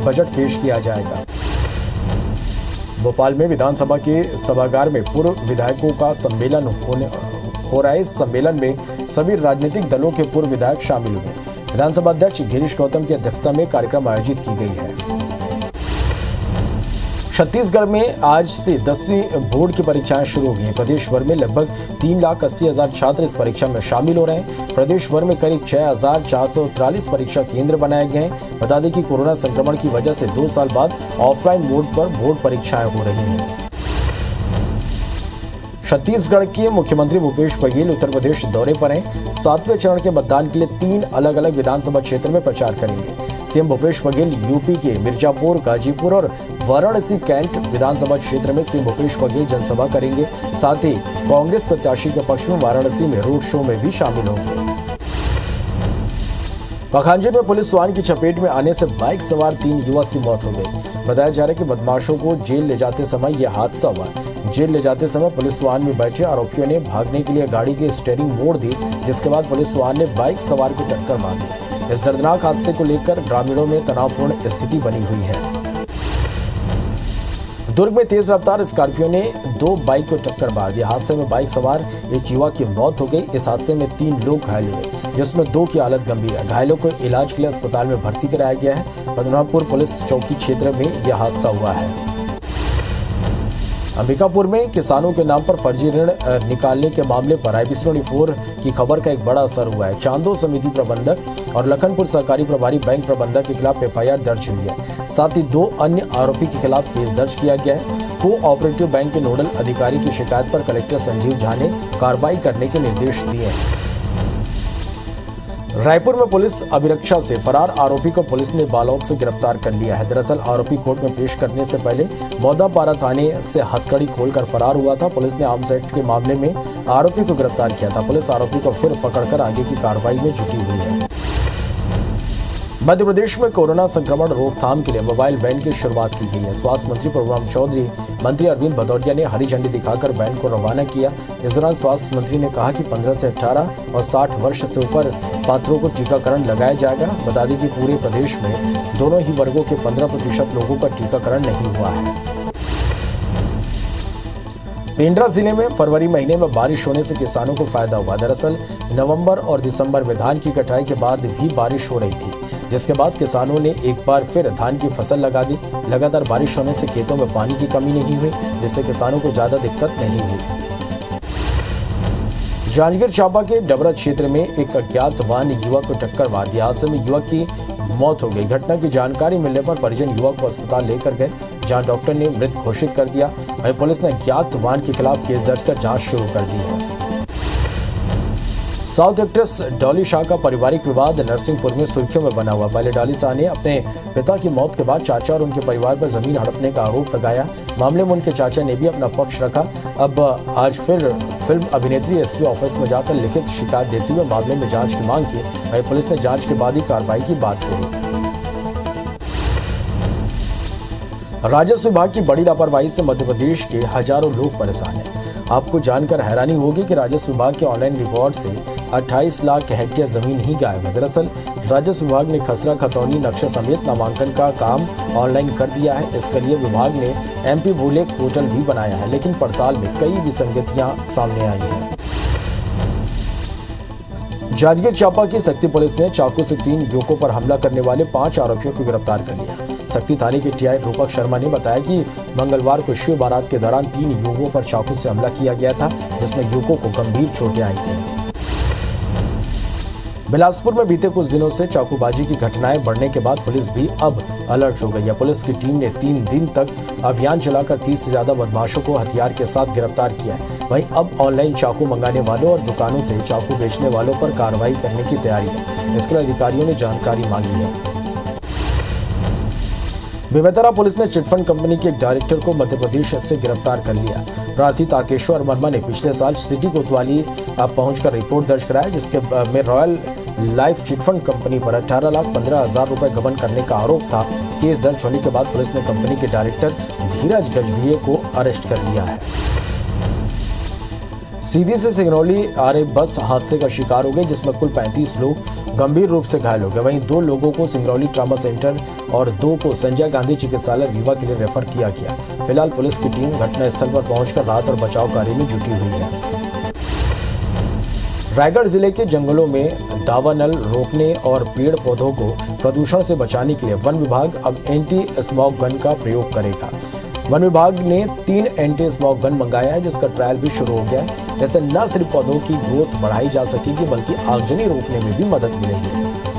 बजट पेश किया जाएगा। भोपाल में विधानसभा के सभागार में पूर्व विधायकों का सम्मेलन हो रहा है। इस सम्मेलन में सभी राजनीतिक दलों के पूर्व विधायक शामिल हुए। विधानसभा अध्यक्ष गिरीश गौतम की अध्यक्षता में कार्यक्रम आयोजित की गई है। छत्तीसगढ़ में आज से 10वीं बोर्ड की परीक्षाएं शुरू हो गई हैं। प्रदेश भर में लगभग 3,80,000 छात्र इस परीक्षा में शामिल हो रहे हैं। प्रदेश भर में करीब 6,443 परीक्षा केंद्र बनाए गए हैं। बता दें कि कोरोना संक्रमण की वजह से 2 साल बाद ऑफलाइन मोड पर बोर्ड परीक्षाएं हो रही हैं। छत्तीसगढ़ के मुख्यमंत्री भूपेश बघेल उत्तर प्रदेश दौरे पर हैं। 7वें चरण के मतदान के लिए 3 अलग अलग विधानसभा क्षेत्र में प्रचार करेंगे। सीएम भूपेश बघेल यूपी के मिर्जापुर, गाजीपुर और वाराणसी कैंट विधानसभा क्षेत्र में सीएम भूपेश बघेल जनसभा करेंगे। साथ ही कांग्रेस प्रत्याशी के पक्ष में वाराणसी में रोड शो में भी शामिल होंगे। पखांजूर में पुलिस वाहन की चपेट में आने से बाइक सवार 3 युवक की मौत हो गई। बताया जा रहा है कि बदमाशों को जेल ले जाते समय यह हादसा हुआ। जेल ले जाते समय पुलिस वाहन में बैठे आरोपियों ने भागने के लिए गाड़ी की स्टीयरिंग मोड़ दी, जिसके बाद पुलिस वाहन ने बाइक सवार को टक्कर मार दी। इस दर्दनाक हादसे को लेकर ग्रामीणों में तनावपूर्ण स्थिति बनी हुई है। दुर्ग में तेज रफ्तार स्कॉर्पियो ने 2 बाइक को टक्कर मार दी। हादसे में बाइक सवार एक युवक की मौत हो गई। इस हादसे में 3 लोग घायल हुए, जिसमें 2 की हालत गंभीर है। घायलों को इलाज के लिए अस्पताल में भर्ती कराया गया है। पद्मनाभपुर पुलिस चौकी क्षेत्र में यह हादसा हुआ है। अंबिकापुर में किसानों के नाम पर फर्जी ऋण निकालने के मामले पर IPC 24 की खबर का एक बड़ा असर हुआ है। चांदो समिति प्रबंधक और लखनपुर सहकारी प्रभारी बैंक प्रबंधक के खिलाफ FIR दर्ज हुई है। साथ ही 2 अन्य आरोपी के खिलाफ केस दर्ज किया गया है। कोऑपरेटिव बैंक के नोडल अधिकारी की शिकायत पर कलेक्टर संजीव झा ने कार्रवाई करने के निर्देश दिए हैं। रायपुर में पुलिस अभिरक्षा से फरार आरोपी को पुलिस ने बालौद से गिरफ्तार कर लिया है। दरअसल आरोपी कोर्ट में पेश करने से पहले मौदापारा थाने से हथकड़ी खोलकर फरार हुआ था। पुलिस ने आर्म्स एक्ट के मामले में आरोपी को गिरफ्तार किया था। पुलिस आरोपी को फिर पकड़कर आगे की कार्रवाई में जुटी हुई है। मध्य प्रदेश में कोरोना संक्रमण रोकथाम के लिए मोबाइल वैन की शुरुआत की गई है। स्वास्थ्य मंत्री प्रभुराम चौधरी, मंत्री अरविंद भदौरिया ने हरी झंडी दिखाकर वैन को रवाना किया। इस दौरान स्वास्थ्य मंत्री ने कहा कि 15 से 18 और 60 वर्ष से ऊपर पात्रों को टीकाकरण लगाया जाएगा। बता दें कि पूरे प्रदेश में दोनों ही वर्गों के 15% लोगों का टीकाकरण नहीं हुआ है। पेंड्रा जिले में फरवरी महीने में बारिश होने से किसानों को फायदा हुआ। दरअसल नवंबर और दिसंबर में धान की कटाई के बाद भी बारिश हो रही थी, जिसके बाद किसानों ने एक बार फिर धान की फसल लगा दी। लगातार बारिश होने से खेतों में पानी की कमी नहीं हुई, जिससे किसानों को ज्यादा दिक्कत नहीं हुई। जांजगीर चांपा के डबरा क्षेत्र में एक अज्ञात वाहन ने युवक को टक्कर मार दी। हादसे में युवक की मौत हो गई। घटना की जानकारी मिलने पर परिजन युवक को अस्पताल लेकर गए, जहां डॉक्टर ने मृत घोषित कर दिया। वहीं पुलिस ने अज्ञात वाहन के खिलाफ केस दर्ज कर जांच शुरू कर दी है। साउथ एक्ट्रेस डॉली शाह का पारिवारिक विवाद नरसिंहपुर में सुर्खियों में बना हुआ। पहले डॉली शाह ने अपने पिता की मौत के बाद चाचा और उनके परिवार पर जमीन हड़पने का आरोप लगाया। मामले में उनके चाचा ने भी अपना पक्ष रखा। अब आज फिर फिल्म अभिनेत्री SP ऑफिस में जाकर लिखित शिकायत देते हुए मामले में जांच की मांग की। वहीं पुलिस ने जांच के बाद ही कार्रवाई की बात कही। राजस्व विभाग की बड़ी लापरवाही से मध्य प्रदेश के हजारों लोग परेशान हैं। आपको जानकर हैरानी होगी कि राजस्व विभाग के ऑनलाइन रिकॉर्ड से 28 लाख हेक्टेयर जमीन ही गायब है। दरअसल राजस्व विभाग ने खसरा खतौनी नक्शा समेत नामांकन का काम ऑनलाइन कर दिया है। इसके लिए विभाग ने MP भूलेख पोर्टल भी बनाया है, लेकिन पड़ताल में कई विसंगतियां सामने आई हैं। जांजगीर चांपा की शक्ति पुलिस ने चाकू से 3 युवकों पर हमला करने वाले 5 आरोपियों को गिरफ्तार कर लिया। शक्ति थाने के TI रूपक शर्मा ने बताया कि मंगलवार को शिव बारात के दौरान 3 युवकों पर चाकू से हमला किया गया था, जिसमें युवकों को गंभीर चोटें आई थी। बिलासपुर में बीते कुछ दिनों से चाकूबाजी की घटनाएं बढ़ने के बाद पुलिस भी अब अलर्ट हो गई है। पुलिस की टीम ने 3 दिन तक अभियान चलाकर 30 से ज्यादा बदमाशों को हथियार के साथ गिरफ्तार किया है। वहीं अब ऑनलाइन चाकू मंगाने वालों और दुकानों से चाकू बेचने वालों पर कार्रवाई करने की तैयारी है। इसके लिए अधिकारियों ने जानकारी मांगी है। बेमेतरा पुलिस ने चिटफंड कंपनी के एक डायरेक्टर को मध्य प्रदेश से गिरफ्तार कर लिया। प्रार्थी ताकेश्वर वर्मा ने पिछले साल सिटी कोतवाली पहुंचकर रिपोर्ट दर्ज कराया, जिसके में रॉयल लाइफ चिटफंड कंपनी पर 18,15,000 रुपए गबन करने का आरोप था। केस दर्ज होने के बाद पुलिस ने कंपनी के डायरेक्टर धीरज गजभिये को अरेस्ट कर लिया है। सीधी से सिंगरौली आ रही बस हादसे का शिकार हो गई, जिसमें कुल 35 लोग गंभीर रूप से घायल हो गए। वहीं 2 लोगों को सिंगरौली ट्रामा सेंटर और 2 को संजय गांधी चिकित्सालय रीवा के लिए रेफर किया गया। फिलहाल पुलिस की टीम घटनास्थल पर पहुंचकर राहत और बचाव कार्य में जुटी हुई है। रायगढ़ जिले के जंगलों में दावानल रोकने और पेड़ पौधों को प्रदूषण से बचाने के लिए वन विभाग अब एंटी स्मॉग गन का प्रयोग करेगा। वन विभाग ने 3 एंटी स्मॉग गन मंगाया है, जिसका ट्रायल भी शुरू हो गया है। इससे न सिर्फ पौधों की ग्रोथ बढ़ाई जा सकेगी, बल्कि आगजनी रोकने में भी मदद मिलेगी।